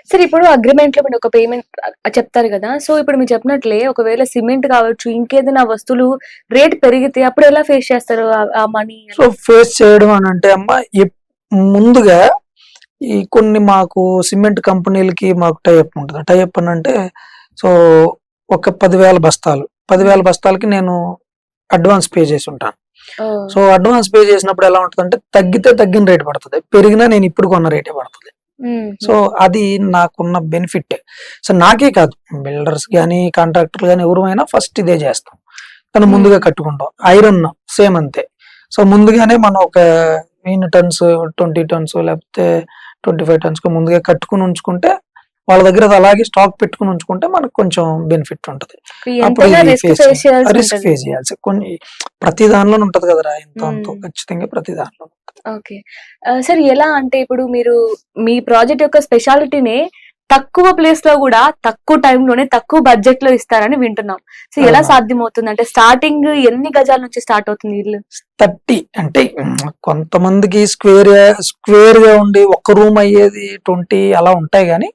A: సరే, ఇప్పుడు అగ్రిమెంట్ లో మీరు ఒక పేమెంట్ చెప్తారు కదా, సో ఇప్పుడు మీరు చెప్పినట్లే ఒకవేళ సిమెంట్ కావచ్చు ఇంకేదైనా వస్తువులు రేట్ పెరిగితే అప్పుడు ఎలా ఫేస్ చేస్తారు ఆ మనీ?
B: సో ఫేస్ చేయడం అని అంటే అమ్మా, ముందుగా ఈ కొన్ని మాకు సిమెంట్ కంపెనీలకి మాకు టైఅప్ ఉంటుంది. టైఅప్ అని అంటే సో ఒక 10,000 బస్తాలు 10,000 బస్తాలకి నేను అడ్వాన్స్ పే చేసి ఉంటాను. సో అడ్వాన్స్ పే చేసినప్పుడు ఎలా ఉంటుంది అంటే తగ్గితే తగ్గిన రేట్ పడుతుంది, పెరిగినా నేను ఇప్పుడు కొన్న రేటే పడుతుంది. సో అది నాకున్న బెనిఫిట్. సో నాకే కాదు, బిల్డర్స్ కానీ కాంట్రాక్టర్లు కానీ ఎవరైనా ఫస్ట్ ఇదే చేస్తాం, కానీ ముందుగా కట్టుకుంటాం. ఐరన్ సేమ్ అంతే. సో ముందుగానే మనం ఒక 10 టన్స్ 20 టన్స్ లేకపోతే 25 టన్స్ ముందుగా కట్టుకుని ఉంచుకుంటే వాళ్ళ దగ్గర అలాగే స్టాక్ పెట్టుకుని ఉంచుకుంటే మనకు కొంచెం బెనిఫిట్ ఉంటుంది. రిస్క్ ఫేస్ చేయాల్సి కొన్ని ప్రతి దానిలో ఉంటది కదరా, ఎంతో అంతో ఖచ్చితంగా ప్రతి దానిలో.
A: ఓకే సార్, ఎలా అంటే ఇప్పుడు మీరు మీ ప్రాజెక్ట్ యొక్క స్పెషాలిటీనే తక్కువ ప్లేస్ లో కూడా తక్కువ టైంలోనే తక్కువ బడ్జెట్ లో ఇస్తారని వింటున్నాం. సో ఎలా సాధ్యమవుతుంది అంటే స్టార్టింగ్ ఎన్ని గజాల నుంచి స్టార్ట్ అవుతుంది ఇల్లు?
B: 30 అంటే కొంతమందికి స్క్వేర్ గా ఉండి ఒక్క రూమ్ అయ్యేది 20 అలా ఉంటాయి గానీ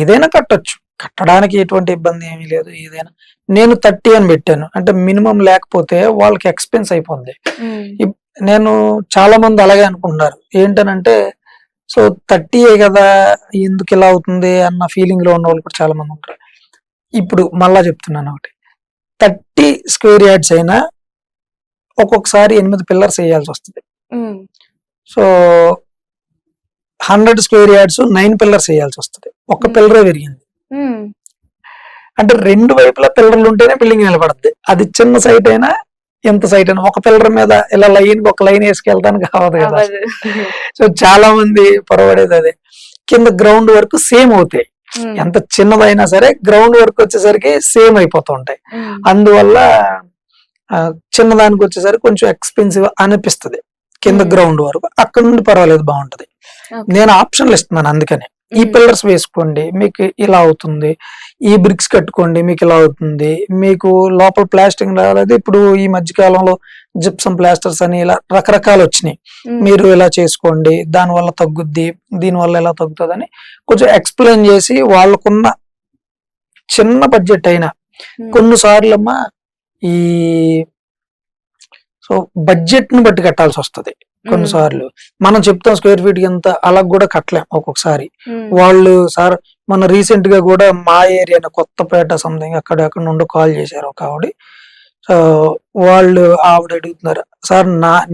B: ఏదైనా కట్టొచ్చు, కట్టడానికి ఎటువంటి ఇబ్బంది ఏమీ లేదు. ఏదైనా నేను 30 అని పెట్టాను అంటే మినిమం లేకపోతే వాళ్ళకి ఎక్స్పెన్స్ అయిపోద్ది. నేను చాలా మంది అలాగే అనుకుంటున్నారు, ఏంటనంటే సో 30 కదా ఎందుకు ఇలా అవుతుంది అన్న ఫీలింగ్ లో ఉన్న వాళ్ళు కూడా చాలా మంది ఉంటారు. ఇప్పుడు మళ్ళా చెప్తున్నాను ఒకటి, 30 స్క్వేర్ యార్డ్స్ అయినా ఒక్కొక్కసారి 8 పిల్లర్స్ వేయాల్సి వస్తుంది. సో 100 స్క్వేర్ యార్డ్స్ 9 పిల్లర్స్ వేయాల్సి వస్తుంది. ఒక్క పిల్లరే పెరిగింది అంటే రెండు వైపులా పిల్లర్లు ఉంటేనే బిల్డింగ్ నిలబడుద్ది. అది చిన్న సైట్ అయినా ఎంత సైట్ అయినా ఒక పిల్లర్ మీద ఇలా ఒక లైన్ వేసుకెళ్తానికి కావదు కదా. సో చాలా మంది పొరపడేది అదే. కింద గ్రౌండ్ వరకు సేమ్ అవుతాయి, ఎంత చిన్నదైనా సరే గ్రౌండ్ వరకు వచ్చేసరికి సేమ్ అయిపోతూ ఉంటాయి. అందువల్ల చిన్నదానికి వచ్చేసరికి కొంచెం ఎక్స్పెన్సివ్ అనిపిస్తుంది. కింద గ్రౌండ్ వరకు అక్కడ నుండి పర్వాలేదు, బాగుంటది. నేను ఆప్షన్లు ఇస్తున్నాను అందుకని, ఈ పిల్లర్స్ వేసుకోండి మీకు ఇలా అవుతుంది, ఈ బ్రిక్స్ కట్టుకోండి మీకు ఇలా అవుతుంది, మీకు లోపల ప్లాస్టింగ్ రాలేదు, ఇప్పుడు ఈ మధ్య కాలంలో జిప్సమ్ ప్లాస్టర్స్ అని ఇలా రకరకాలు వచ్చినాయి, మీరు ఇలా చేసుకోండి దానివల్ల తగ్గుద్ది, దీనివల్ల ఎలా తగ్గుతుంది అని కొంచెం ఎక్స్ప్లెయిన్ చేసి వాళ్ళకున్న చిన్న బడ్జెట్ అయినా కొన్నిసార్లు అమ్మా ఈ సో బడ్జెట్ ని బట్టి కట్టాల్సి వస్తుంది. కొన్నిసార్లు మనం చెప్తాం స్క్వేర్ ఫీట్ ఎంత, అలా కూడా కట్టలేం ఒక్కొక్కసారి. వాళ్ళు సార్ మన రీసెంట్ గా కూడా మా ఏరియా కొత్తపేట సంథింగ్ అక్కడ నుండి కాల్ చేశారు ఒక ఆవిడ. ఆవిడ అడుగుతున్నారు, సార్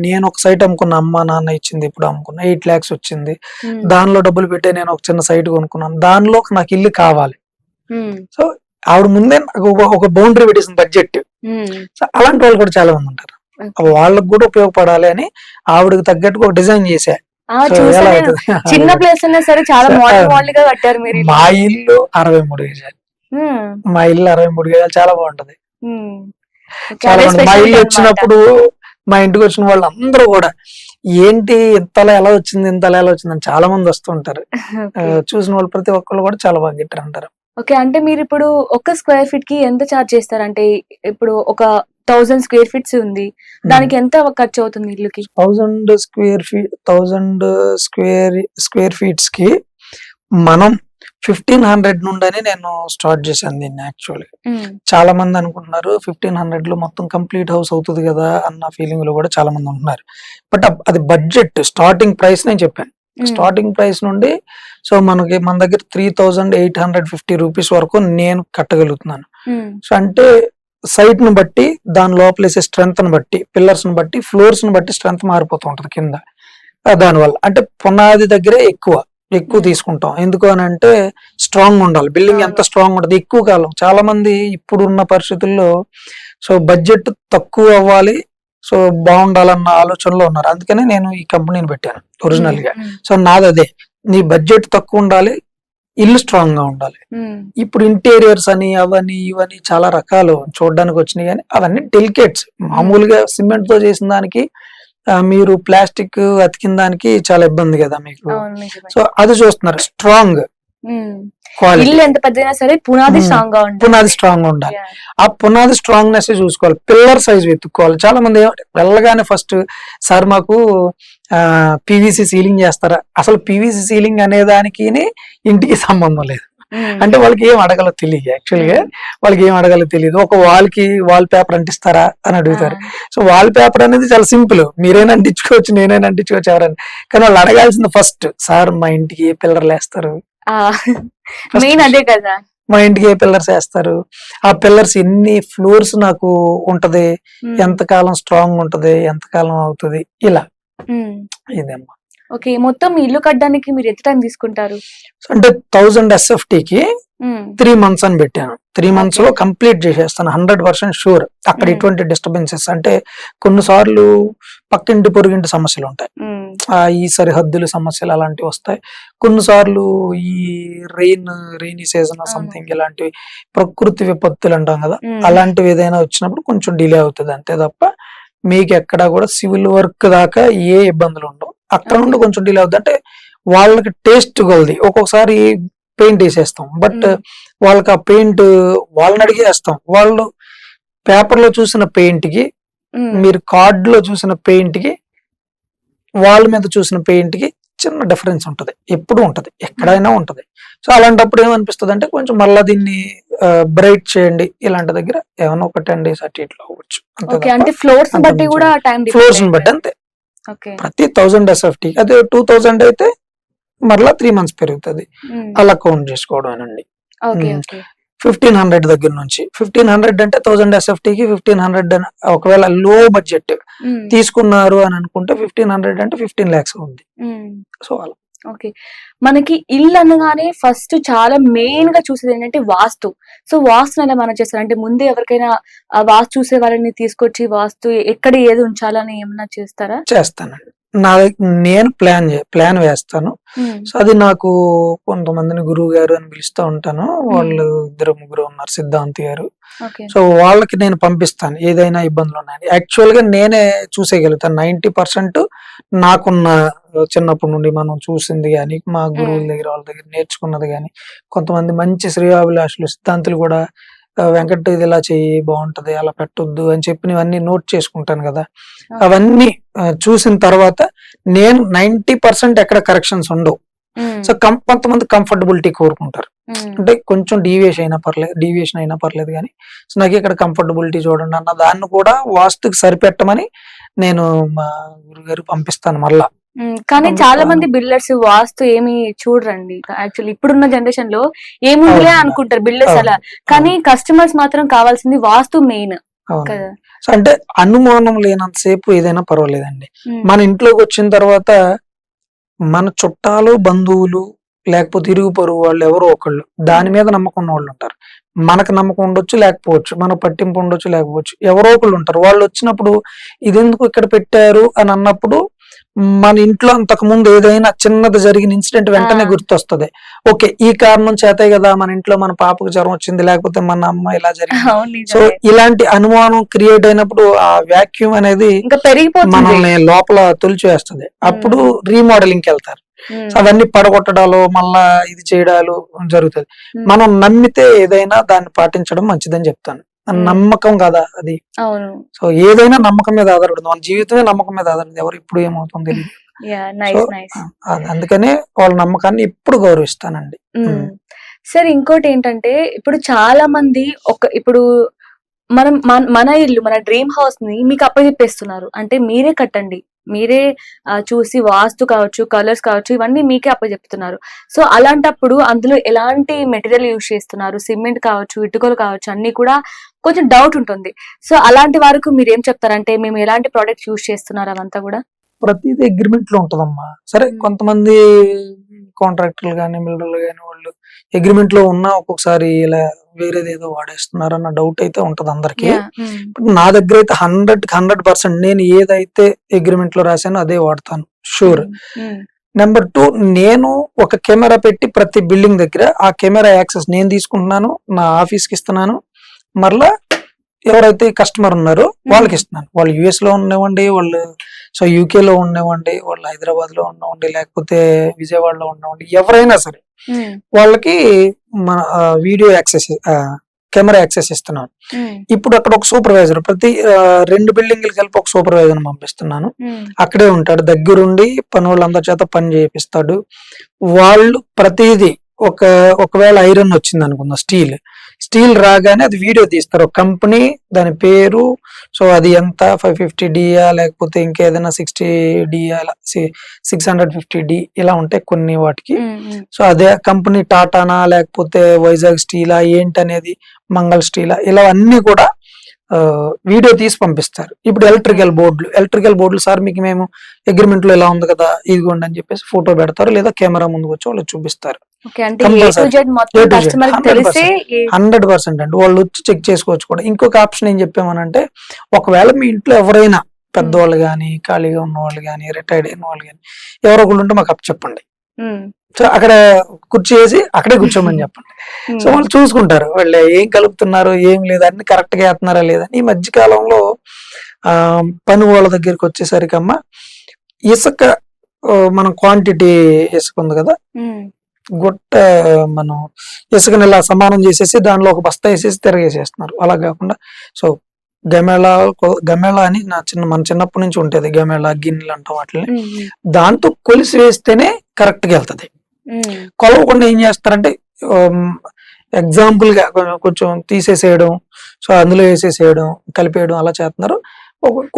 B: నేను ఒక సైట్ అమ్ముకున్నా, అమ్మ నాన్న ఇచ్చింది ఇప్పుడు అమ్ముకున్నా 8 lakhs వచ్చింది, దానిలో డబ్బులు పెట్టే నేను ఒక చిన్న సైట్ కొనుక్కున్నాను, దానిలో నాకు ఇల్లు కావాలి. సో ఆవిడ ముందే ఒక బౌండరీ పెట్టేసిన బడ్జెట్. సో అలాంటి వాళ్ళు కూడా చాలా మంది ఉంటారు, వాళ్ళకు కూడా ఉపయోగపడాలి అని ఆవిడకి తగ్గట్టుగా ఒక డిజైన్ చేశా.
A: చిన్న ప్లేస్ ఉన్నా సరే చాలా మోడల్ గా కట్టారు మీరు.
B: మా ఇల్లు 63 గజాలు, మా ఇల్లు 63 గజాలు చాలా బాగుంటది. చాలా మా ఇల్లు వచ్చినప్పుడు మా ఇంటికి వచ్చిన వాళ్ళు అందరూ కూడా ఏంటి ఇంతలా ఎలా వచ్చింది ఇంతలా ఎలా వచ్చింది అని చాలా మంది వస్తుంటారు. చూసిన వాళ్ళు ప్రతి ఒక్కళ్ళు కూడా చాలా బాగా గిట్టారు అంటారు.
A: ఓకే, అంటే మీరు ఇప్పుడు ఒక స్క్వేర్ ఫీట్ కి ఎంత చార్జ్ చేస్తారు? అంటే ఇప్పుడు ఒక 1000 స్క్వేర్ ఫీట్స్ ఉంది, దానికి ఎంత ఖర్చు అవుతుంది ఇల్లుకి?
B: 1000 స్క్వేర్ ఫీట్స్ కి మనం 1500 నుండి నేను స్టార్ట్ చేశాను దీన్ని. యాక్చువల్లీ చాలా మంది అనుకుంటున్నారు 1500 లో మొత్తం కంప్లీట్ హౌస్ అవుతుంది కదా అన్న ఫీలింగ్ లో కూడా చాలా మంది ఉంటున్నారు. బట్ అది బడ్జెట్ స్టార్టింగ్ ప్రైస్ నేను చెప్పాను. స్టార్టింగ్ ప్రైస్ నుండి సో మన దగ్గర 3850 రూపీస్ వరకు నేను కట్టగలుగుతున్నాను. సో అంటే సైట్ ను బట్టి, దాని లోపల వేసే స్ట్రెంత్ ని బట్టి, పిల్లర్స్ ని బట్టి, ఫ్లోర్స్ ని బట్టి స్ట్రెంత్ మారిపోతూ ఉంటది కింద. దానివల్ల అంటే పునాది దగ్గరే ఎక్కువ తీసుకుంటాం. ఎందుకు అని అంటే స్ట్రాంగ్ ఉండాలి. బిల్డింగ్ ఎంత స్ట్రాంగ్ ఉంటది ఎక్కువ కాలం. చాలా మంది ఇప్పుడున్న పరిస్థితుల్లో సో బడ్జెట్ తక్కువ అవ్వాలి, సో బాగుండాలన్న ఆలోచనలో ఉన్నారు. అందుకనే నేను ఈ కంపెనీని పెట్టాను ఒరిజినల్ గా. సో నాది అదే, నీ బడ్జెట్ తక్కువ ఉండాలి, ఇల్లు స్ట్రాంగ్ గా ఉండాలి. ఇప్పుడు ఇంటీరియర్స్ అని అవని ఇవని చాలా రకాలు చూడడానికి వచ్చినాయి, కానీ అవన్నీ డెలికేట్స్. మామూలుగా సిమెంట్ తో చేసిన దానికి మీరు ప్లాస్టిక్ అతికిన దానికి చాలా ఇబ్బంది కదా మీకు. సో అది చూస్తున్నారు, స్ట్రాంగ్ క్వాలిటీ.
A: ఇల్లు ఎంత పెద్దైనా సరే పునాది స్ట్రాంగ్ గా ఉండాలి.
B: పునాది స్ట్రాంగ్ గా ఉండాలి. ఆ పునాది స్ట్రాంగ్నెస్ చూసుకోవాలి. పిల్లర్ సైజ్ వెతుక్కోవాలి. చాలా మంది వెళ్ళగానే ఫస్ట్ సార్ మాకు పీవీసీ సీలింగ్ చేస్తారా? అసలు పీవీసీ సీలింగ్ అనే దానికి ఇంటికి సంబంధం లేదు. అంటే వాళ్ళకి ఏం అడగాలో తెలియదు. యాక్చువల్ గా వాళ్ళకి ఏం అడగాలో తెలియదు. ఒక వాల్ పేపర్ అంటిస్తారా అని అడుగుతారు. సో వాల్ పేపర్ అనేది చాలా సింపుల్, మీరైనా అంటించుకోవచ్చు, నేనైనా అంటించుకోవచ్చు ఎవరైనా. కానీ వాళ్ళు అడగాల్సింది ఫస్ట్, సార్ మా ఇంటికి ఏ పిల్లర్లు వేస్తారు,
A: మెయిన్ అదే కదా,
B: మా ఇంటికి ఏ పిల్లర్స్ వేస్తారు, ఆ పిల్లర్స్ ఎన్ని ఫ్లోర్స్ నాకు ఉంటది, ఎంతకాలం స్ట్రాంగ్ ఉంటది, ఎంతకాలం అవుతుంది, ఇలా ఇదేమ్మా.
A: ఓకే, మొత్తం ఇల్లు కట్టడానికి మీరు ఎంత టైం తీసుకుంటారు?
B: అంటే 1000 SFT కి 3 months అని పెట్టాను. 3 months లో కంప్లీట్ చేసేస్తాను, 100% షూర్. అక్కడ ఎటువంటి డిస్టర్బెన్సెస్ అంటే కొన్నిసార్లు పక్కింటి పొరుగింటి సమస్యలు ఉంటాయి, ఈ సరిహద్దుల సమస్యలు అలాంటివి వస్తాయి. కొన్నిసార్లు ఈ రెయినీ సీజన్ సంథింగ్ ఇలాంటివి ప్రకృతి విపత్తులు అంటాం కదా, అలాంటివి ఏదైనా వచ్చినప్పుడు కొంచెం డిలే అవుతుంది అంతే తప్ప మీకు ఎక్కడా కూడా సివిల్ వర్క్ దాకా ఏ ఇబ్బందులు ఉండవు. అక్కడ నుండి కొంచెం డిలే అవుతుంది అంటే వాళ్ళకి టేస్ట్ కొలది. ఒక్కొక్కసారి పెయింట్ వేసేస్తాం, బట్ వాళ్ళకి ఆ పెయింట్ వాళ్ళని అడిగి వేస్తాం. వాళ్ళు పేపర్ లో చూసిన పెయింట్ కి, మీరు కార్డ్ లో చూసిన పెయింట్ కి, వాళ్ళ మీద చూసిన పెయింట్ కి చిన్న డిఫరెన్స్ ఉంటది, ఎప్పుడు ఉంటది, ఎక్కడైనా ఉంటది. సో అలాంటప్పుడు ఏమనిపిస్తుంది అంటే కొంచెం మళ్ళా దీన్ని బ్రైట్ చేయండి. ఇలాంటి దగ్గర ఏమైనా ఒక 10 days అటు ఇట్లా అవ్వచ్చు.
A: ఫ్లోర్స్ బట్టి కూడా
B: ఫ్లోర్స్ బట్టి అంతే. ప్రతి 1000 SFT అదే 2000 అయితే మరలా 3 months పెరుగుతుంది, అలా కౌంట్ చేసుకోవడం. 1500 దగ్గర నుంచి 1500 అంటే 1000 SFT కి 1500. ఒకవేళ లో బడ్జెట్ తీసుకున్నారు అని అనుకుంటే 1500 అంటే 15 lakhs ఉంది. సో అలా.
A: ఓకే, మనకి ఇల్లు అనగానే ఫస్ట్ చాలా మెయిన్ గా చూసేది ఏంటంటే వాస్తు. సో వాస్తు ఎలా మనం చేస్తారు అంటే ముందే ఎవరికైనా వాస్తు చూసే వాళ్ళని తీసుకొచ్చి వాస్తు ఎక్కడ ఏది ఉంచాలని ఏమన్నా చేస్తారా?
B: చేస్తానండి. నేను ప్లాన్ వేస్తాను. సో అది నాకు కొంతమందిని గురువు గారు అని పిలుస్తూ ఉంటాను. వాళ్ళు 2-3 ఉన్నారు, సిద్ధాంతి గారు. సో వాళ్ళకి నేను పంపిస్తాను ఏదైనా ఇబ్బందులు ఉన్నాయని. యాక్చువల్ గా నేనే చూసేయగలుగుతాను 90%. నాకున్న చిన్నప్పటి నుండి మనం చూసింది గాని, మా గురువుల దగ్గర వాళ్ళ దగ్గర నేర్చుకున్నది గాని, కొంతమంది మంచి శ్రేయాభిలాషులు సిద్ధాంతులు కూడా వెంకట్ ఇది ఇలా చెయ్యి బాగుంటది, అలా పెట్టొద్దు అని చెప్పినవన్నీ నోట్ చేసుకుంటాను కదా. అవన్నీ చూసిన తర్వాత నేను 90% ఎక్కడ కరెక్షన్స్ ఉండవు. సో కొంతమంది కంఫర్టబిలిటీ కోరుకుంటారు, అంటే కొంచెం డీవియేషన్ అయినా పర్లేదు కానీ సో నాకు ఇక్కడ కంఫర్టబిలిటీ చూడండి అన్న దాన్ని కూడా వాస్తుకి సరిపెట్టమని నేను మా గురుగారు పంపిస్తాను మళ్ళా.
A: కానీ చాలా మంది బిల్డర్స్ వాస్తు ఏమి చూడరండి. యాక్చువల్లీ ఇప్పుడున్న జనరేషన్ లో ఏముందిలే అనుకుంటారు బిల్డర్స్ అలా, కానీ కస్టమర్స్ మాత్రం కావాల్సింది వాస్తు మెయిన్ కదా.
B: అంటే అనుమానం లేనంతసేపు ఏదైనా పర్వాలేదండి. మన ఇంట్లోకి వచ్చిన తర్వాత మన చుట్టాలు, బంధువులు, లేకపోతే ఇరుగు పొరుగు వాళ్ళు ఎవరో ఒకళ్ళు దాని మీద నమ్మకం ఉన్న వాళ్ళు ఉంటారు. మనకు నమ్మకం ఉండొచ్చు, లేకపోవచ్చు, మన పట్టింపు ఉండొచ్చు, లేకపోవచ్చు, ఎవరో ఒకళ్ళు ఉంటారు. వాళ్ళు వచ్చినప్పుడు ఇదెందుకు ఇక్కడ పెట్టారు అని అన్నప్పుడు మన ఇంట్లో అంతకు ముందు ఏదైనా చిన్నది జరిగిన ఇన్సిడెంట్ వెంటనే గుర్తొస్తుంది. ఓకే, ఈ కారణం చేతే కదా మన ఇంట్లో మన పాపకు జ్వరం వచ్చింది, లేకపోతే మన అమ్మ ఇలా జరిగింది. సో ఇలాంటి అనుమానం క్రియేట్ అయినప్పుడు ఆ వాక్యూమ్ అనేది మనల్ని లోపల తొలిచేస్తుంది. అప్పుడు రీమోడలింగ్ కి వెళ్తారు. అవన్నీ పడగొట్టడాలు, మళ్ళా ఇది చేయడాలు జరుగుతుంది. మనం నమ్మితే ఏదైనా దాన్ని పాటించడం మంచిదని చెప్తాను. నమ్మకం కదా అది. సో ఏదైనా నమ్మకం మీద ఆధారపడుతుంది. మన జీవితమే నమ్మకం మీద ఆధారపడింది. ఎవరు ఇప్పుడు ఏమవుతుంది, అందుకనే వాళ్ళ నమ్మకాన్ని ఇప్పుడు గౌరవిస్తానండి.
A: సరే, ఇంకోటి ఏంటంటే ఇప్పుడు చాలా మంది ఇప్పుడు మన ఇల్లు, మన డ్రీమ్ హౌస్ ని మీకు అప్పచెప్పేస్తున్నారు. అంటే మీరే కట్టండి, మీరే చూసి వాస్తు కావచ్చు, కలర్స్ కావచ్చు, ఇవన్నీ మీకే అప్పచెప్తున్నారు. సో అలాంటప్పుడు అందులో ఎలాంటి మెటీరియల్ యూజ్ చేస్తున్నారు, సిమెంట్ కావచ్చు, ఇటుకలు కావచ్చు, అన్ని కూడా కొంచెం డౌట్ ఉంటుంది. సో అలాంటి వారికి మీరు ఏం చెప్తారంటే మేము ఎలాంటి ప్రోడక్ట్స్ యూజ్ చేస్తున్నారు అవంతా కూడా?
B: ప్రతిదీ అగ్రిమెంట్ లో ఉంటదమ్మా. సరే కొంతమంది కాంట్రాక్టర్లు కానీ బిల్డర్లు కానీ వాళ్ళు అగ్రిమెంట్ లో ఉన్నా ఒక్కొక్కసారి ఇలా వేరేది ఏదో వాడేస్తున్నారు అన్న డౌట్ అయితే ఉంటది అందరికి. నా దగ్గర అయితే 100% నేను ఏదైతే అగ్రిమెంట్ లో రాశానో అదే వాడతాను, షూర్. నెంబర్ 2, నేను ఒక కెమెరా పెట్టి ప్రతి బిల్డింగ్ దగ్గర ఆ కెమెరా యాక్సెస్ నేను తీసుకుంటున్నాను, నా ఆఫీస్ కి ఇస్తున్నాను. మరలా ఎవరైతే కస్టమర్ ఉన్నారో వాళ్ళకి ఇస్తున్నాను. వాళ్ళు యుఎస్ లో ఉండేవండి, వాళ్ళు సో యూకే లో ఉండేవండి, వాళ్ళు హైదరాబాద్ లో ఉండవండి, లేకపోతే విజయవాడలో ఉండవండి, ఎవరైనా సరే వాళ్ళకి మన వీడియో యాక్సెస్, కెమెరా యాక్సెస్ ఇస్తున్నాను. ఇప్పుడు అక్కడ ఒక సూపర్వైజర్, ప్రతి 2 బిల్డింగ్లు కలిపి ఒక సూపర్వైజర్ పంపిస్తున్నాను. అక్కడే ఉంటాడు, దగ్గరుండి పని వాళ్ళందరి చేత పని చేపిస్తాడు. వాళ్ళు ప్రతిదీ ఒకవేళ ఐరన్ వచ్చింది అనుకుందాం, స్టీల్ రాగానే అది వీడియో తీస్తారు, కంపెనీ దాని పేరు, సో అది ఎంత 550D లేకపోతే ఇంకేదైనా 60D 650D ఇలా ఉంటాయి కొన్ని వాటికి. సో అదే కంపెనీ టాటానా లేకపోతే వైజాగ్ స్టీలా ఏంటనేది, మంగళ స్టీలా, ఇలా అన్ని కూడా వీడియో తీసి పంపిస్తారు. ఇప్పుడు ఎలక్ట్రికల్ బోర్డులు సార్ మీకు మేము అగ్రిమెంట్ లో ఇలా ఉంది కదా ఇదిగోండి అని చెప్పేసి ఫోటో పెడతారు, లేదా కెమెరా ముందుకు వచ్చి వాళ్ళు చూపిస్తారు. 100% అండి, వాళ్ళు వచ్చి చెక్ చేసుకోవచ్చు కూడా. ఇంకొక ఆప్షన్ ఏం చెప్పామనంటే, ఒకవేళ మీ ఇంట్లో ఎవరైనా పెద్దవాళ్ళు గానీ, ఖాళీగా ఉన్న వాళ్ళు గానీ, రిటైర్డ్ అయిన వాళ్ళు గానీ ఎవరో ఒకళ్ళు ఉంటే మాకు చెప్పండి. సో అక్కడ కుర్చీ వేసి అక్కడే కూర్చోమని చెప్పండి. సో వాళ్ళు చూసుకుంటారు, వాళ్ళు ఏం కలుపుతున్నారు, ఏం లేదు, అన్ని కరెక్ట్ గా వేస్తున్నారా లేదా. ఈ మధ్య కాలంలో పని వాళ్ళ దగ్గరికి వచ్చేసరికి అమ్మ ఇసుక, మనం క్వాంటిటీ ఇసుక ఉంది కదా, గుట్ట మనం ఇసుకని ఇలా సమానం చేసేసి దానిలో ఒక బస్తా వేసేసి తిరగేసేస్తున్నారు. అలా కాకుండా సో గమేళా అని మన చిన్నప్పటి నుంచి ఉంటది, గమేళా గిన్నెలు అంటాం వాటిని, దాంతో కొలిసి వేస్తేనే కరెక్ట్ గా వెళ్తది. కొలవకుండా ఏం చేస్తారంటే ఎగ్జాంపుల్ గా కొంచెం తీసేసేయడం, సో అందులో వేసేసేయడం, కలిపేయడం అలా చేస్తున్నారు.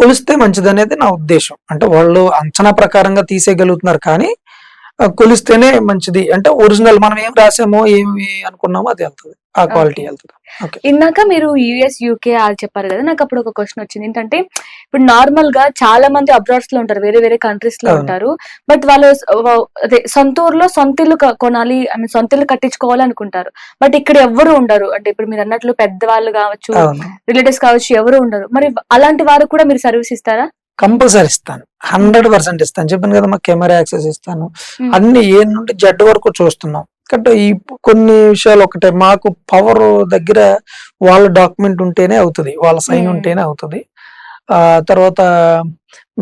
B: కొలిస్తే మంచిది అనేది నా ఉద్దేశం. అంటే వాళ్ళు అంచనా ప్రకారంగా తీసేయగలుగుతున్నారు, కానీ కొలిస్తేనే మంచిది. అంటే ఒరిజినల్ మనం ఏం రాసామో ఏమి అనుకున్నామో అది వెళ్తుంది, ఆ క్వాలిటీ వెళ్తుంది.
A: ఇందాక మీరు యుఎస్ యూకే అది చెప్పారు కదా, నాకు అప్పుడు ఒక క్వశ్చన్ వచ్చింది. ఏంటంటే ఇప్పుడు నార్మల్ గా చాలా మంది అబ్రాడ్స్ లో ఉంటారు, వేరే వేరే కంట్రీస్ లో ఉంటారు, బట్ వాళ్ళు అదే సొంత ఊర్లో సొంత ఇల్లు కొనాలి, ఐ మీన్ సొంత ఇల్లు కట్టించుకోవాలి అనుకుంటారు. బట్ ఇక్కడ ఎవరు ఉండరు, అంటే ఇప్పుడు మీరు అన్నట్లు పెద్దవాళ్ళు కావచ్చు, రిలేటివ్స్ కావచ్చు, ఎవరు ఉండరు. మరి అలాంటి వారు కూడా మీరు సర్వీస్ ఇస్తారా?
B: కంపల్సరీ ఇస్తాను, 100% ఇస్తాను. చెప్పాను కదా, మా కెమెరా యాక్సెస్ ఇస్తాను, అన్ని ఏ నుండి జెడ్ వరకు చూస్తున్నాం. కాబట్టి ఈ కొన్ని విషయాలు ఒకటే, మాకు పవర్ దగ్గర వాళ్ళ డాక్యుమెంట్ ఉంటేనే అవుతుంది, వాళ్ళ సైన్ ఉంటేనే అవుతుంది. తర్వాత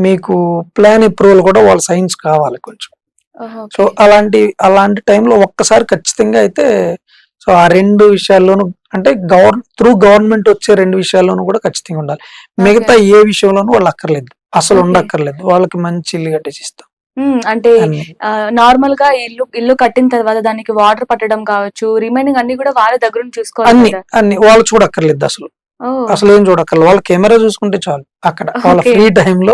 B: మీకు ప్లాన్ అప్రూవల్ కూడా వాళ్ళ సైన్స్ కావాలి కొంచెం. సో అలాంటి టైంలో ఒక్కసారి ఖచ్చితంగా అయితే, సో ఆ 2 విషయాల్లోనూ, అంటే త్రూ గవర్నమెంట్ వచ్చే 2 విషయాల్లోనూ కూడా ఖచ్చితంగా ఉండాలి. మిగతా ఏ విషయంలోనూ వాళ్ళు అక్కర్లేదు, అసలు ఉండక్కర్లేదు. వాళ్ళకి మంచి ఇల్లు కట్టేసి ఇస్తాం.
A: అంటే నార్మల్ గా ఇల్లు కట్టిన తర్వాత దానికి వాటర్ పట్టడం కావచ్చు, రిమైనింగ్ అన్ని కూడా వాళ్ళ దగ్గర చూసుకోవాలి.
B: అన్ని వాళ్ళు చూడక్కర్లేదు, అసలు ఏం చూడక్కర్లేదు. వాళ్ళు కెమెరా చూసుకుంటే చాలు. అక్కడ వాళ్ళ ఫ్రీ టైమ్ లో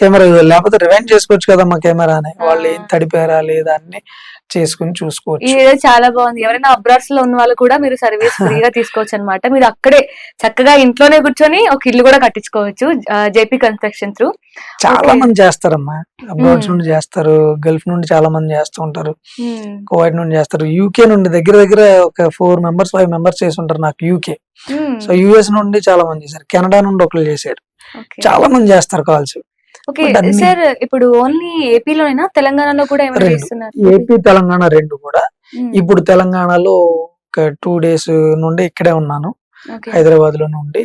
B: కెమెరా, లేకపోతే రివైండ్ చేసుకోవచ్చు కదా మా కెమెరా అని, వాళ్ళు ఏం తడిపారా లేదా అన్ని చేసుకుని చూసుకోవచ్చు.
A: ఇది చాలా బాగుంది. ఎవరైనా అబ్రాడ్స్ లో ఉన్న వాళ్ళు కూడా మీరు సర్వీస్ ఫ్రీగా తీసుకోవచ్చు అనమాట. మీరు అక్కడే చక్కగా ఇంట్లోనే కూర్చొని ఒక ఇల్లు కూడా కట్టించుకోవచ్చు జేపీ కన్స్ట్రక్షన్ త్రూ.
B: చాలా మంది చేస్తారమ్మా, అబ్రాడ్స్ నుండి చేస్తారు, గల్ఫ్ నుండి చాలా మంది చేస్తూ ఉంటారు, కువైట్ నుండి చేస్తారు, యూకే నుండి దగ్గర ఒక 4 మెంబర్స్ 5 మెంబర్స్ చేసి ఉంటారు నాకు యూకే. సో యుఎస్ నుండి చాలా మంది చేశారు, కెనడా నుండి ఒకళ్ళు చేశారు, చాలా మంది చేస్తారు కాల్స్.
A: ఓకే సార్, ఇప్పుడు ఓన్లీ ఏపీలోనేనా, తెలంగాణలో కూడా ఏమైనా చేస్తున్నారు?
B: ఏపీ తెలంగాణ 2 కూడా. ఇప్పుడు తెలంగాణలో ఒక 2 days నుండి ఇక్కడే ఉన్నాను, హైదరాబాద్ లో నుండి.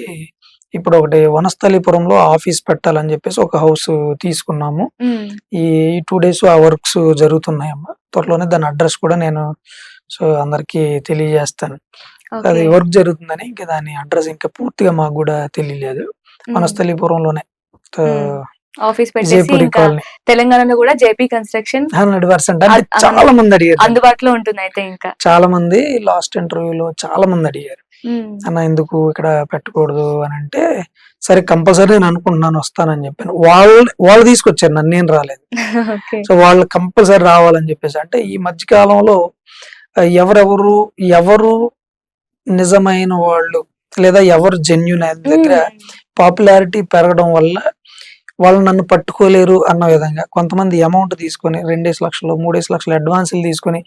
B: ఇప్పుడు ఒకటి వనస్థలిపురంలో ఆఫీస్ పెట్టాలని చెప్పేసి ఒక హౌస్ తీసుకున్నాము. ఈ 2 days ఆ వర్క్స్ జరుగుతున్నాయమ్మా. త్వరలోనే దాని అడ్రస్ కూడా నేను సో అందరికి తెలియజేస్తాను. అది వర్క్ జరుగుతుందని, ఇంకా దాని అడ్రస్ ఇంకా పూర్తిగా మాకు కూడా తెలియలేదు. వనస్థలిపురంలోనే
A: ఆఫీస్ పెట్టేసి ఇంకా తెలంగాణలో కూడా జేపీ కన్స్ట్రక్షన్
B: 100% చాలా మంది అడిగారు,
A: అందుబాటులో ఉంటుంది. అయితే ఇంకా
B: చాలా మంది లాస్ట్ ఇంటర్వ్యూలో చాలా మంది అడిగారు. అన్న ఎందుకు ఇక్కడ పెట్టకూడదు అని అంటే, సరే కంపల్సరీ నేను అనుకుంటున్నాను వస్తానని చెప్పాను. వాళ్ళు తీసుకొచ్చారు, నన్ను నేను రాలేదు.
A: ఓకే.
B: సో వాళ్ళు కంపల్సరీ రావాలని చెప్పేసి. అంటే ఈ మధ్య కాలంలో ఎవరు నిజమైన వాళ్ళు లేదా ఎవరు జెన్యున్ ఆయన దగ్గర పాపులారిటీ పెరగడం వల్ల వాళ్ళు నన్ను పట్టుకోలేరు అన్న విధంగా కొంతమంది అమౌంట్ తీసుకొని 2 లక్షలు 3 లక్షలు అడ్వాన్సులు తీసుకొని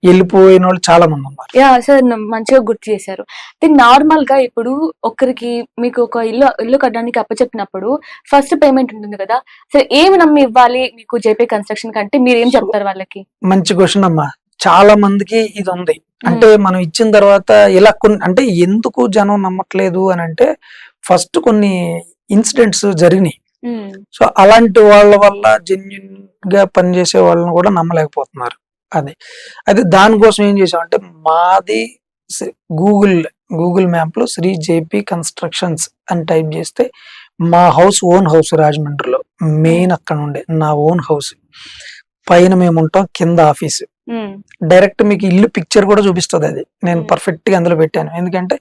B: వెళ్ళిపోయిన వాళ్ళు చాలా మంది ఉన్నారు.
A: యా సార్, మంచిగా గుర్తు చేశారు. అంటే నార్మల్ గా ఇప్పుడు ఒకరికి మీకు ఒక ఇల్లు కట్టడానికి అప్పచెప్పినప్పుడు ఫస్ట్ పేమెంట్ ఉంటుంది కదా, సరే ఏమి నమ్మి ఇవ్వాలి మీకు జేపీ కన్స్ట్రక్షన్ కంటే మీరు ఏం చెప్తారు వాళ్ళకి?
B: మంచి క్వశ్చన్ అమ్మా. చాలా మందికి ఇది ఉంది. అంటే మనం ఇచ్చిన తర్వాత ఇలా కొన్ని అంటే ఎందుకు జనం నమ్మట్లేదు అని అంటే, ఫస్ట్ కొన్ని ఇన్సిడెంట్స్ జరిగినాయి. సో అలాంటి వాళ్ళ వల్ల జెన్యున్ గా పనిచేసే వాళ్ళని కూడా నమ్మలేకపోతున్నారు. అది దానికోసం ఏం చేసామంటే, మాది గూగుల్ మ్యాప్ లో శ్రీ జేపీ కన్స్ట్రక్షన్స్ అని టైప్ చేస్తే మా ఓన్ హౌస్ రాజమండ్రిలో మెయిన్ అక్కడ ఉండే నా ఓన్ హౌస్. పైన మేము ఉంటాం, కింద ఆఫీస్. డైరెక్ట్ మీకు ఇల్లు పిక్చర్ కూడా చూపిస్తుంది. అది నేను పర్ఫెక్ట్ గా అందులో పెట్టాను. ఎందుకంటే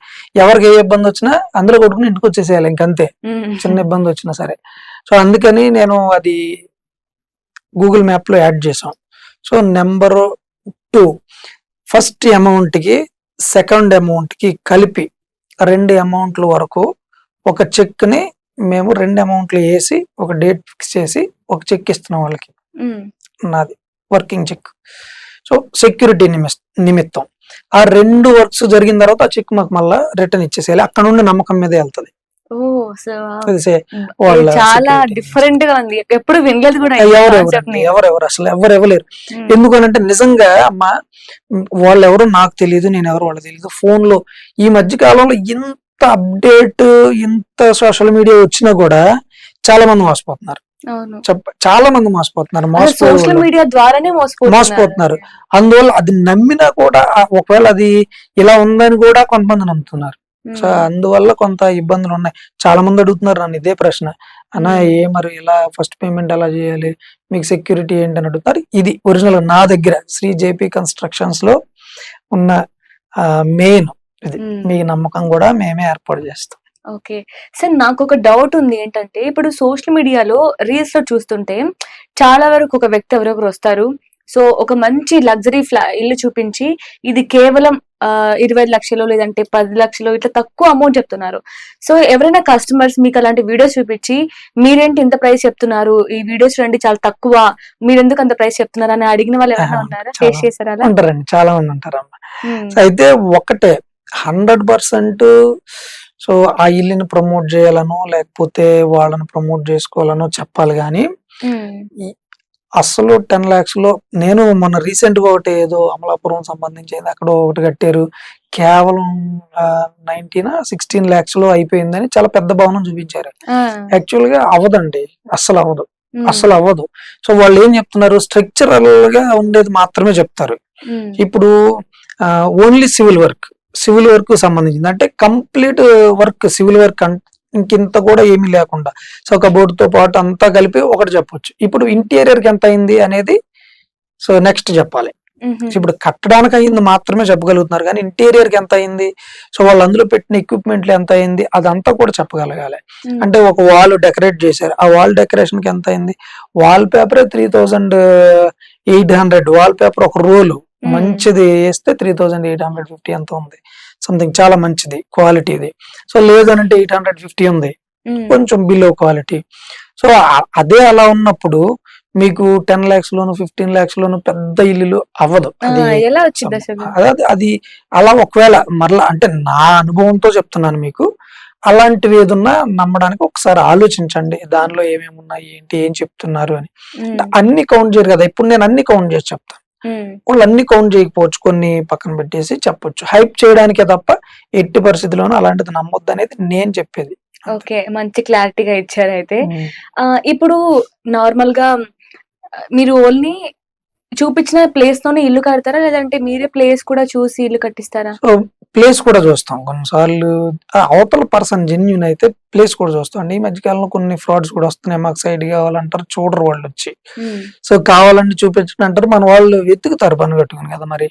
B: ఎవరికి ఏ ఇబ్బంది వచ్చినా అందులో కొట్టుకుని ఇంటికి వచ్చేసేయాలి, ఇంకంతే. చిన్న ఇబ్బంది వచ్చినా సరే. సో అందుకని నేను అది గూగుల్ మ్యాప్ లో యాడ్ చేసాం. సో నెంబర్ 2 ఫస్ట్ అమౌంట్ కి సెకండ్ అమౌంట్ కి కలిపి 2 అమౌంట్ల వరకు ఒక చెక్ ని మేము 2 అమౌంట్లు వేసి ఒక డేట్ ఫిక్స్ చేసి ఒక చెక్ ఇస్తున్నాం వాళ్ళకి. నాది వర్కింగ్ చెక్. సో సెక్యూరిటీ నిమిత్తం ఆ 2 వర్క్స్ జరిగిన తర్వాత ఆ చెక్ మాకు మళ్ళా రిటర్న్ ఇచ్చేసేయాలి. అక్కడ నుండి నమ్మకం మీదే వెళ్తుంది.
A: చాలా డిఫరెంట్ గా ఉంది, ఎప్పుడు వినలేదు కూడా.
B: ఎవరెవరు అసలు ఎవరెవలేరు. ఎందుకనంటే నిజంగా అమ్మా, వాళ్ళెవరో నాకు తెలియదు, నేను ఎవరు వాళ్ళకి తెలియదు. ఫోన్ లో ఈ మధ్య కాలంలో ఇంత అప్డేట్, ఇంత సోషల్ మీడియా వచ్చినా కూడా చాలా మంది మోసపోతున్నారు. చాలా మంది మోసపోతున్నారు.
A: సోషల్ మీడియా ద్వారానే
B: మోసపోతున్నారు. అందువల్ల అది నమ్మినా కూడా ఒకవేళ అది ఇలా ఉందని కూడా కొంతమంది నమ్ముతున్నారు. సో అందువల్ల కొంత ఇబ్బందులు ఉన్నాయి. చాలా మంది అడుగుతున్నారు నన్ను ఇదే ప్రశ్న, అన్నా మరి ఇలా ఫస్ట్ పేమెంట్ ఎలా చేయాలి, మీకు సెక్యూరిటీ ఏంటి అని అడుగుతారు. ఇది ఒరిజినల్ నా దగ్గర శ్రీ జేపీ కన్స్ట్రక్షన్స్ లో ఉన్న మెయిన్ ఇది. మీ నమ్మకం కూడా మేమే ఏర్పాటు చేస్తాం.
A: ఓకే సార్, నాకు ఒక డౌట్ ఉంది. ఏంటంటే ఇప్పుడు సోషల్ మీడియాలో రీల్స్ లో చూస్తుంటే చాలా వరకు ఒక వ్యక్తి ఎవరెవరు వస్తారు, సో ఒక మంచి లగ్జరీ ఇల్లు చూపించి ఇది కేవలం 20 లక్షలు లేదంటే 10 లక్షలు ఇట్లా తక్కువ అమౌంట్ చెప్తున్నారు. సో ఎవరైనా కస్టమర్స్ మీకు అలాంటి వీడియోస్ చూపించి మీరేంటి ఇంత ప్రైస్ చెప్తున్నారు, ఈ వీడియోస్ రండి చాలా తక్కువ, మీరు ఎందుకు అంత ప్రైస్ చెప్తున్నారు అని అడిగిన వాళ్ళు ఎవరైనా ఉన్నారా? ఫేస్ చేశారా?
B: ఉంటారండి, చాలా మంది ఉంటారు. అయితే ఒకటే 100% సో ఆ ఇల్లుని ప్రమోట్ చేయాలనో లేకపోతే వాళ్ళని ప్రమోట్ చేసుకోవాలనో చెప్పాలి. కానీ అసలు 10 lakhs లో నేను మొన్న రీసెంట్ గా ఒకటి ఏదో అమలాపురం సంబంధించింది అక్కడ ఒకటి కట్టారు, కేవలం 16 lakhs లో అయిపోయిందని చాలా పెద్ద భవనం చూపించారు. యాక్చువల్ గా అవ్వదండి, అస్సలు అవ్వదు. సో వాళ్ళు ఏం చెప్తున్నారు, స్ట్రక్చరల్ గా ఉండేది మాత్రమే చెప్తారు. ఇప్పుడు ఓన్లీ సివిల్ వర్క్ సంబంధించింది అంటే కంప్లీట్ వర్క్ సివిల్ వర్క్ ఇంకింత కూడా ఏమీ లేకుండా సో కబోర్డ్ తో పాటు అంతా కలిపి ఒకటి చెప్పొచ్చు. ఇప్పుడు ఇంటీరియర్ కి ఎంత అయింది అనేది సో నెక్స్ట్ చెప్పాలి. ఇప్పుడు కట్టడానికి అయింది మాత్రమే చెప్పగలుగుతున్నారు, కానీ ఇంటీరియర్ కి ఎంత అయింది, సో వాళ్ళు అందులో పెట్టిన ఎక్విప్మెంట్లు ఎంత అయింది అదంతా కూడా చెప్పగలగాలి. అంటే ఒక వాల్ డెకరేట్ చేశారు, ఆ వాల్ డెకరేషన్ కి ఎంత అయింది, వాల్ పేపర్ 3800 వాల్ పేపర్ ఒక రోలు మంచిది వేస్తే 3850 ఎంత ఉంది సంథింగ్, చాలా మంచిది క్వాలిటీది. సో లేదనంటే 850 ఉంది, కొంచెం బిలో క్వాలిటీ. సో అదే అలా ఉన్నప్పుడు మీకు 10 lakhs లోను 15 lakhs లోను పెద్ద ఇల్లు అవ్వదు. అది అలా ఒకవేళ మరలా అంటే నా అనుభవంతో చెప్తున్నాను మీకు, అలాంటివి ఏదన్నా నమ్మడానికి ఒకసారి ఆలోచించండి, దానిలో ఏమేమి ఉన్నాయి ఏంటి ఏం చెప్తున్నారు అని. అన్ని కౌంట్ చేయరు కదా, ఇప్పుడు నేను అన్ని కౌంట్ చేసి చెప్తాను, వాళ్ళు అన్ని కౌంట్ చేయకపోవచ్చు, కొన్ని పక్కన పెట్టేసి చెప్పొచ్చు. హైప్ చేయడానికే తప్ప ఎట్టి పరిస్థితిలోనూ అలాంటిది నమ్మొద్దు అనేది నేను చెప్పేది.
A: ఓకే, మంచి క్లారిటీగా ఇచ్చారు. అయితే ఇప్పుడు నార్మల్ గా మీరు ఓన్లీ చూపించిన ప్లేస్ తోనే ఇల్లు కడతారా, లేదంటే మీరే ప్లేస్ కూడా చూసి ఇల్లు కట్టిస్తారా?
B: ప్లేస్ కూడా చూస్తాం కొన్నిసార్లు, అవతల పర్సన్ జెన్యున్ అయితే ప్లేస్ కూడా చూస్తాం. ఈ మధ్యకాలంలో కొన్ని ఫ్రాడ్స్ కూడా వస్తున్నాయి, మాకు సైడ్ కావాలంటారు, చూడరు వాళ్ళు వచ్చి, సో కావాలని చూపించడం అంటారు, మన వాళ్ళు వెతుకుతారు పని కట్టుకుని కదా, మరి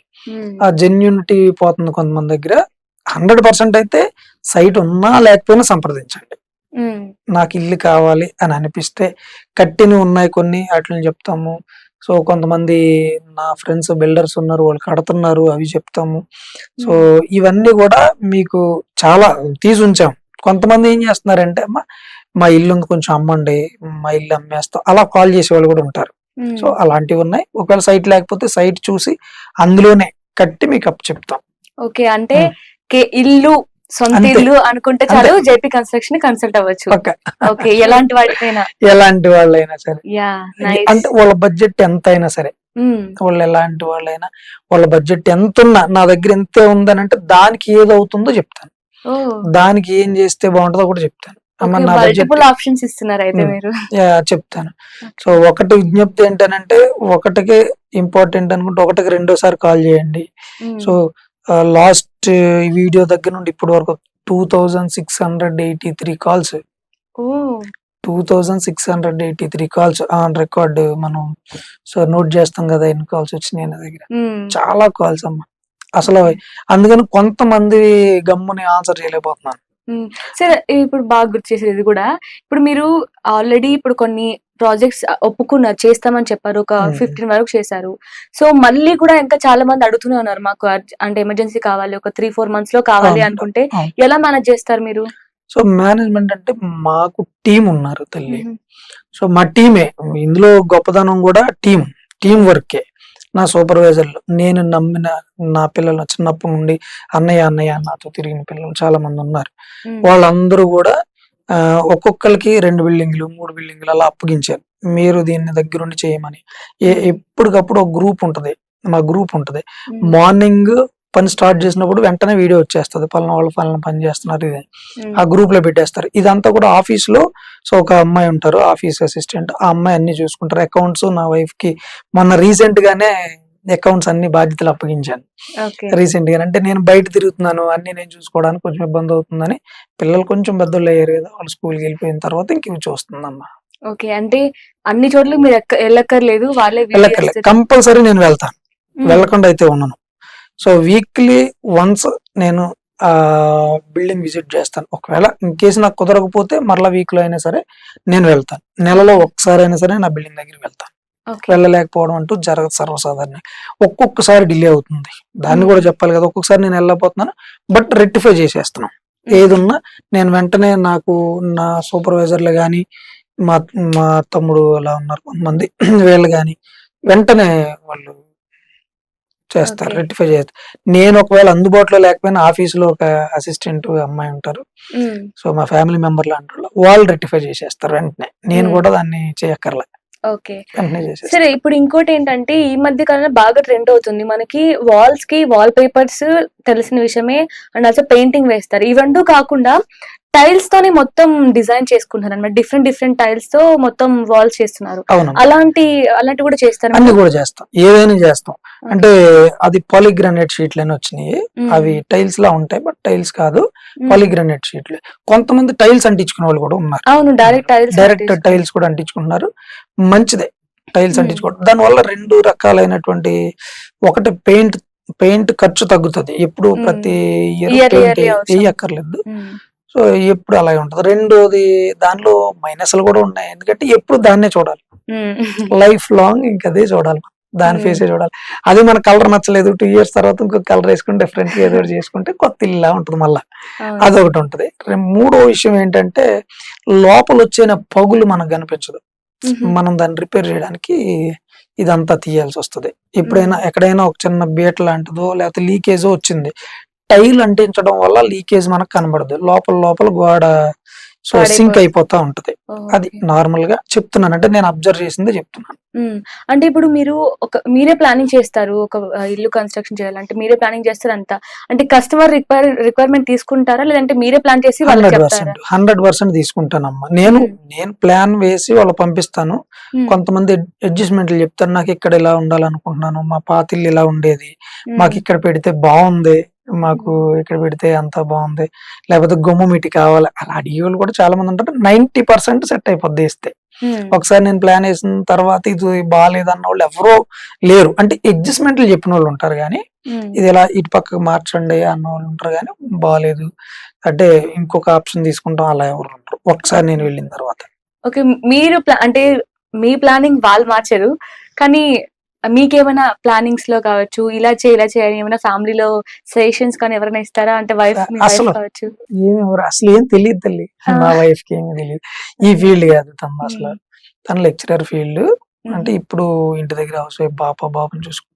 B: ఆ జెన్యూనిటీ పోతుంది కొంతమంది దగ్గర. 100% అయితే సైట్ ఉన్నా లేకపోయినా సంప్రదించండి. నాకు ఇల్లు కావాలి అని అనిపిస్తే కట్టినవి ఉన్నాయి కొన్ని వాటిని చెప్తాము. సో కొంతమంది నా ఫ్రెండ్స్ బిల్డర్స్ ఉన్నారు, వాళ్ళు కడుతున్నారు, అవి చెప్తాము. సో ఇవన్నీ కూడా మీకు చాలా తీసి ఉంచాం. కొంతమంది ఏం చేస్తున్నారంటే అమ్మ మా ఇల్లు ఉంది కొంచెం అమ్మండి, మా ఇల్లు అమ్మేస్తాం, అలా కాల్ చేసే వాళ్ళు కూడా ఉంటారు. సో అలాంటివి ఉన్నాయి. ఒకవేళ సైట్ లేకపోతే సైట్ చూసి అందులోనే కట్టి మీకు అప్ చెప్తాం.
A: ఓకే, అంటే ఇల్లు సొంత
B: అంతే.
A: ఇల్లు అనుకుంటే చాలు జేపీ కన్స్ట్రక్షన్ కన్సల్ట్ అవ్వచ్చు.
B: పక్క
A: ఓకే, ఎలాంటి వాటికైనా.
B: ఎలాంటి వాళ్ళైనా సరే,
A: యా,
B: అంటే వాళ్ళ బడ్జెట్ ఎంత అయినా సరే, వాళ్ళు ఎలాంటి వాళ్ళైనా వాళ్ళ బడ్జెట్ ఎంత ఉన్నా నా దగ్గర ఎంతే ఉందని అంటే దానికి ఏదవుతుందో చెప్తాను, దానికి ఏం చేస్తే బాగుంటుందో కూడా చెప్తాను. అమ్మ నా బడ్జెట్
A: మల్టిపుల్ ఆప్షన్స్ ఇస్తున్నారు అయితే మీరు.
B: చెప్తాను. సో ఒకటి విజ్ఞప్తి ఏంటనంటే ఒకటికే ఇంపార్టెంట్ అనుకుంటే ఒకటికి రెండోసారి కాల్ చేయండి. సో లాస్ట్ వీడియో దగ్గర నుండి ఇప్పటి వరకు 2683 కాల్స్, 2683 కాల్స్ ఆన్ రికార్డ్ మనం సో నోట్ చేస్తాం కదా ఎన్ని కాల్స్ వచ్చినాయి నా దగ్గర. చాలా కాల్స్ అమ్మ అసలు. అందుకని కొంతమంది గమ్ముని ఆన్సర్ చేయలేకపోతున్నాను.
A: సరే, ఇప్పుడు బాగా గుర్తు చేసేది ఇది కూడా, ఇప్పుడు మీరు ఆల్రెడీ ఇప్పుడు కొన్ని ప్రాజెక్ట్స్ ఒప్పుకున్నారు, చేస్తామని చెప్పారు, ఒక 15 వరకు చేశారు. సో మళ్ళీ కూడా ఇంకా చాలా మంది అడుగుతూనే ఉన్నారు, మాకు అంటే ఎమర్జెన్సీ కావాలి, ఒక 3-4 months లో కావాలి అనుకుంటే ఎలా మేనేజ్ చేస్తారు మీరు?
B: సో మేనేజ్మెంట్ అంటే మాకు టీం ఉన్నారు తల్లి. సో మా టీమే ఇందులో గొప్పదనం కూడా టీం వర్కే. నా సూపర్వైజర్లు, నేను నమ్మిన నా పిల్లలు చిన్నప్పటి నుండి అన్నయ్య నాతో తిరిగిన పిల్లలు చాలా మంది ఉన్నారు. వాళ్ళందరూ కూడా ఒక్కొక్కరికి 2 బిల్డింగ్లు 3 బిల్డింగ్లు అలా అప్పగించారు. మీరు దీన్ని దగ్గరుండి చేయమని. ఎప్పటికప్పుడు ఒక గ్రూప్ ఉంటది, మా గ్రూప్ ఉంటది. మార్నింగ్ పని స్టార్ట్ చేసినప్పుడు వెంటనే వీడియో వచ్చేస్తుంది, పలానా వాళ్ళు పలానా పని చేస్తున్నారు, ఇది ఆ గ్రూప్ లో పెట్టేస్తారు. ఇదంతా కూడా ఆఫీస్ లో. సో ఒక అమ్మాయి ఉంటారు ఆఫీస్ అసిస్టెంట్, ఆ అమ్మాయి అన్ని చూసుకుంటారు. అకౌంట్స్ నా వైఫ్ కి మొన్న రీసెంట్ గానే అకౌంట్స్ అన్ని బాధ్యతలు అప్పగించాను. రీసెంట్ గా అంటే నేను బయట తిరుగుతున్నాను, అన్ని నేను చూసుకోవడానికి కొంచెం ఇబ్బంది అవుతుందని, పిల్లలు కొంచెం పెద్దలు అయ్యారు కదా, వాళ్ళు స్కూల్కి వెళ్ళిపోయిన తర్వాత ఇంక ఇవి చూస్తుందమ్మా.
A: ఓకే, అంటే అన్ని చోట్ల మీరు వెళ్ళక్కర్లేదు, వాళ్ళే
B: వెళ్ళక్కర్లేదు, కంపల్సరీ నేను వెళ్తాను, వెళ్ళకుండా అయితే ఉన్నాను. సో వీక్లీ వన్స్ నేను బిల్డింగ్ విజిట్ చేస్తాను. ఒకవేళ ఇన్ కేసు నాకు కుదరకపోతే మరలా వీక్ లో అయినా సరే నేను వెళ్తాను. నెలలో ఒక్కసారి అయినా సరే నా బిల్డింగ్ దగ్గరికి వెళ్తాను. వెళ్ళలేకపోవడం అంటూ జరగదు, సర్వసాధారణ. ఒక్కొక్కసారి డిలే అవుతుంది, దాన్ని కూడా చెప్పాలి కదా. ఒక్కొక్కసారి నేను వెళ్ళకపోతున్నాను, బట్ రెక్టిఫై చేసేస్తున్నాను. ఏదున్నా నేను వెంటనే నాకు నా సూపర్వైజర్లు కానీ మా మా తమ్ముడు అలా ఉన్నారు కొంతమంది, వీళ్ళు కానీ వెంటనే వాళ్ళు చేస్తారు, రెక్టిఫై చేస్తారు. నేను ఒకవేళ అందుబాటులో లేకపోయినా ఆఫీసులో ఒక అసిస్టెంట్ అమ్మాయి ఉంటారు, సో మా ఫ్యామిలీ మెంబర్ లాంటి వాళ్ళు రెక్టిఫై చేసేస్తారు వెంటనే. నేను కూడా దాన్ని చేయక్కర్లే.
A: ఓకే, సరే. ఇప్పుడు ఇంకోటి ఏంటంటే ఈ మధ్య కాలంలో బాగా ట్రెండ్ అవుతుంది, మనకి వాల్స్ కి వాల్ పేపర్స్ తెలిసిన విషయమే, అండ్ ఆల్సో పెయింటింగ్ వేస్తారు. ఇవంటూ కాకుండా టైల్స్ తోనే మొత్తం డిజైన్ చేసుకుంటారు అన్నమాట, డిఫరెంట్ టైల్స్ తో మొత్తం వాల్స్ చేస్తున్నారు. అలాంటి కూడా చేస్తారు?
B: అన్ని కూడా చేస్తాం, ఏదైనా చేస్తాం. అంటే అది పాలిగ్రానైట్ షీట్లు అని వచ్చినాయి, అవి టైల్స్ లా ఉంటాయి, బట్ టైల్స్ కాదు, పాలిగ్రానైట్ షీట్లు. కొంతమంది టైల్స్ అంటించుకునే వాళ్ళు కూడా ఉన్నారు.
A: అవును, డైరెక్ట్
B: టైల్స్ కూడా అంటించుకుంటున్నారు. మంచిదే టైల్స్ అంటించుకోవడం. దానివల్ల 2 రకాలైనటువంటి, ఒకటి పెయింట్ ఖర్చు తగ్గుతుంది, ఎప్పుడు ప్రతి ఇయర్ వేయక్కర్లేదు. సో ఎప్పుడు అలాగే ఉంటది. రెండోది దానిలో మైనస్లు కూడా ఉన్నాయి, ఎందుకంటే ఎప్పుడు దాన్నే చూడాలి, లైఫ్ లాంగ్ ఇంకా అదే చూడాలి, దాని ఫేసే చూడాలి. అది మన కలర్ నచ్చలేదు, 2 years తర్వాత ఇంకొక కలర్ వేసుకుంటే డిఫరెంట్ గా ఏదో చేసుకుంటే కొత్త ఇల్లా ఉంటుంది మళ్ళా, అదొకటి ఉంటది. మూడో విషయం ఏంటంటే లోపల వచ్చిన పగులు మనకు కనిపించదు, మనం దాన్ని రిపేర్ చేయడానికి ఇదంతా తీయాల్సి వస్తుంది. ఎప్పుడైనా ఎక్కడైనా ఒక చిన్న బీట లాంటిదో లేకపోతే లీకేజో వచ్చింది, టైల్ అంటించడం వల్ల లీకేజ్ మనకు కనబడదు, లోపల గోడ సో సింక్ అయిపోతా ఉంటది. అది నార్మల్ గా చెప్తున్నాను, అంటే నేను అబ్జర్వ్ చేసిందే చెప్తున్నాను.
A: అంటే ఇప్పుడు మీరే ప్లానింగ్ చేస్తారు, ఒక ఇల్లు కన్స్ట్రక్షన్ చేయాలంటే మీరే ప్లానింగ్ చేస్తారు అంతా, అంటే కస్టమర్ రిక్వైర్మెంట్ తీసుకుంటారా, లేదంటే మీరే ప్లాన్ చేసి
B: 100% తీసుకుంటానమ్మా. నేను ప్లాన్ వేసి వాళ్ళు పంపిస్తాను. కొంతమంది అడ్జస్ట్మెంట్లు చెప్తారు, నాకు ఇక్కడ ఇలా ఉండాలనుకుంటున్నాను, మా పాత ఇల్లు ఇలా ఉండేది, మాకు ఇక్కడ పెడితే బాగుంది మాకు ఇక్కడ పెడితే అంత బాగుంది, లేకపోతే గుమ్మమిటి కావాలి అలా అడిగే వాళ్ళు కూడా చాలా మంది ఉంటారు. 90% సెట్ అయిపోద్ది ఇస్తే. ఒకసారి నేను ప్లాన్ వేసిన తర్వాత ఇది బాగాలేదు అన్న వాళ్ళు ఎవరో లేరు. అంటే అడ్జస్ట్మెంట్లు చెప్పిన వాళ్ళు ఉంటారు కానీ ఇది ఇలా ఇటు పక్కకు మార్చండి అన్న వాళ్ళు ఉంటారు కానీ బాగాలేదు అంటే ఇంకొక ఆప్షన్ తీసుకుంటాం అలా ఎవరు ఉంటారు ఒకసారి నేను వెళ్ళిన తర్వాత.
A: ఓకే, మీరు అంటే మీ ప్లానింగ్ వాళ్ళు మార్చారు, కానీ మీకేమైనా ప్లానింగ్స్ లో కావచ్చు ఇలా చేయాలి ఏమైనా ఫ్యామిలీలో సజెషన్స్ కానీ ఎవరైనా ఇస్తారా? అంటే వైఫ్
B: అసలు
A: కావచ్చు.
B: ఏమెవరు అసలు ఏం తెలియదు తల్లి, మా వైఫ్ కి ఏమి తెలియదు. ఈ ఫీల్డ్ కాదు తను, అసలు తన లెక్చరర్ ఫీల్డ్. అంటే ఇప్పుడు ఇంటి దగ్గర హౌస్ వైఫ్ బాబుని చూసుకుంటాం.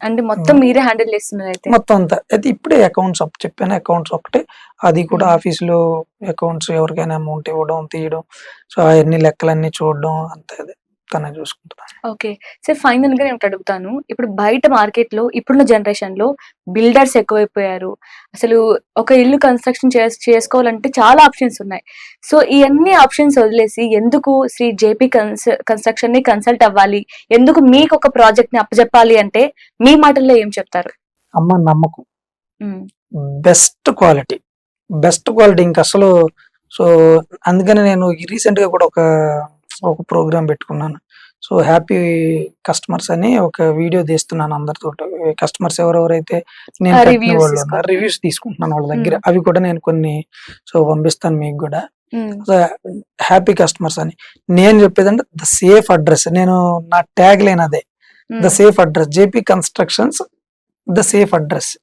A: అంటే మొత్తం మీరే హ్యాండిల్ చేస్తున్నారు అయితే?
B: మొత్తం అంతా అయితే ఇప్పుడే అకౌంట్స్ చెప్పాను, అకౌంట్స్ ఒకటే, అది కూడా ఆఫీస్ లో అకౌంట్స్ ఎవరికైనా అమౌంట్ ఇవ్వడం తీయడం, సో అవన్నీ లెక్కలన్నీ చూడడం అంతే, అది తనే చూసుకుంటాను.
A: ఓకే సార్, ఫైనల్ గా నేను అడుగుతాను, ఇప్పుడు బయట మార్కెట్ లో ఇప్పుడున్న జనరేషన్ లో బిల్డర్స్ ఎక్కువైపోయారు. అసలు ఒక ఇల్లు కన్స్ట్రక్షన్ చేసుకోవాలంటే చాలా ఆప్షన్స్ ఉన్నాయి. సో ఈ అన్ని ఆప్షన్స్ వదిలేసి ఎందుకు శ్రీ జేపీ కన్స్ట్రక్షన్ ని కన్సల్ట్ అవ్వాలి, ఎందుకు మీకు ఒక ప్రాజెక్ట్ ని అప్పచెప్పాలి అంటే మీ మాటల్లో ఏం చెప్తారు?
B: అమ్మ నమ్మకం, బెస్ట్ క్వాలిటీ ఇంకా అసలు. సో అందుకని నేను రీసెంట్ గా కూడా ఒక ప్రోగ్రామ్ పెట్టుకున్నాను. సో హ్యాపీ కస్టమర్స్ అని ఒక వీడియో తీస్తున్నాను అందరితో. కస్టమర్స్ ఎవరెవరైతే నేను కట్టిన వాళ్ళు ఉన్నారు రివ్యూస్ తీసుకుంటున్నాను వాళ్ళ దగ్గర, అవి కూడా నేను కొన్ని సో పంపిస్తాను మీకు కూడా. హ్యాపీ కస్టమర్స్ అని నేను చెప్పేదంటే ద సేఫ్ అడ్రస్. నేను నా ట్యాగ్ లైన్ అదే, the safe address, JP constructions the safe address.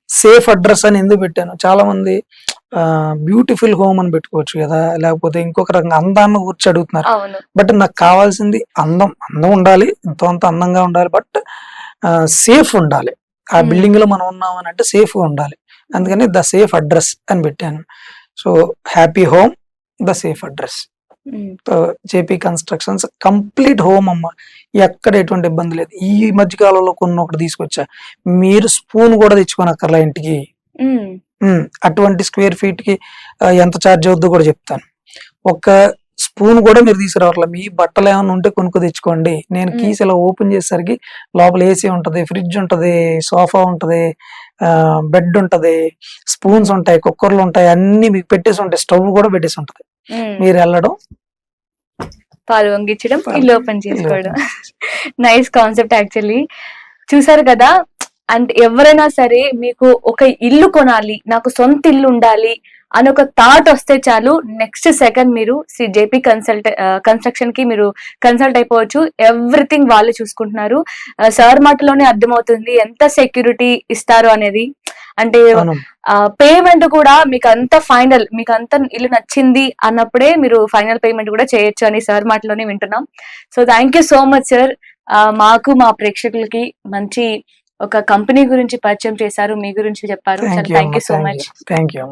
B: Safe address అని ఎందుకు పెట్టాను, చాలా మంది బ్యూటిఫుల్ హోమ్ అని పెట్టుకోవచ్చు కదా, లేకపోతే ఇంకొక రకంగా అందాన్ని గురించి అడుగుతున్నారు. బట్ నాకు కావాల్సింది అందం ఉండాలి, ఎంతో అంత అందంగా ఉండాలి, బట్ సేఫ్ ఉండాలి. ఆ బిల్డింగ్ లో మనం ఉన్నామని అంటే సేఫ్ గా ఉండాలి. అందుకని ద సేఫ్ అడ్రస్ అని పెట్టాను. So happy home the safe address, JP constructions complete home అమ్మ, ఎక్కడ ఎటువంటి ఇబ్బంది లేదు. ఈ మధ్య కాలంలో కొన్ని ఒకటి తీసుకొచ్చా, మీరు స్పూన్ కూడా తెచ్చుకోనక్కర్లా ఇంటికి. అటువంటి స్క్వేర్ ఫీట్ కి ఎంత ఛార్జ్ అవుద్దో కూడా చెప్తాను. ఒక స్పూన్ కూడా మీరు తీసుకురావట్లా, మీ బట్టలు ఏమైనా ఉంటే కొనుక్కు తెచ్చుకోండి. నేను కీస్ ఇలా ఓపెన్ చేసేసరికి లోపల ఏసీ ఉంటది, ఫ్రిడ్జ్ ఉంటది, సోఫా ఉంటది, బెడ్ ఉంటది, స్పూన్స్ ఉంటాయి, కుక్కర్లు ఉంటాయి, అన్ని మీకు పెట్టేసి ఉంటాయి, స్టవ్ కూడా పెట్టేసి ఉంటది. మీరు వెళ్ళడం,
A: పాలు వంగించడం, ఇల్లు ఓపెన్ చేసుకోవడం. Nice concept actually. చూసారు కదా, అంటే ఎవరైనా సరే మీకు ఒక ఇల్లు కొనాలి, నాకు సొంత ఇల్లు ఉండాలి అని ఒక థాట్ వస్తే చాలు, నెక్స్ట్ సెకండ్ మీరు శ్రీ జేపీ కన్స్ట్రక్షన్ కి మీరు కన్సల్ట్ అయిపోవచ్చు. ఎవ్రీథింగ్ వాళ్ళు చూసుకుంటున్నారు. సార్ మాటలోనే అర్థమవుతుంది ఎంత సెక్యూరిటీ ఇస్తారు అనేది. అంటే పేమెంట్ కూడా మీకు అంత ఫైనల్, మీకు అంత ఇల్లు నచ్చింది అన్నప్పుడే మీరు ఫైనల్ పేమెంట్ కూడా చేయొచ్చు అని సార్ మాటలోనే వింటున్నాం. So thank you so much sir, మాకు మా ప్రేక్షకులకి మంచి ఒక కంపెనీ గురించి పరిచయం చేశారు, మీ గురించి చెప్పారు. Thank you so much.
B: Thank you.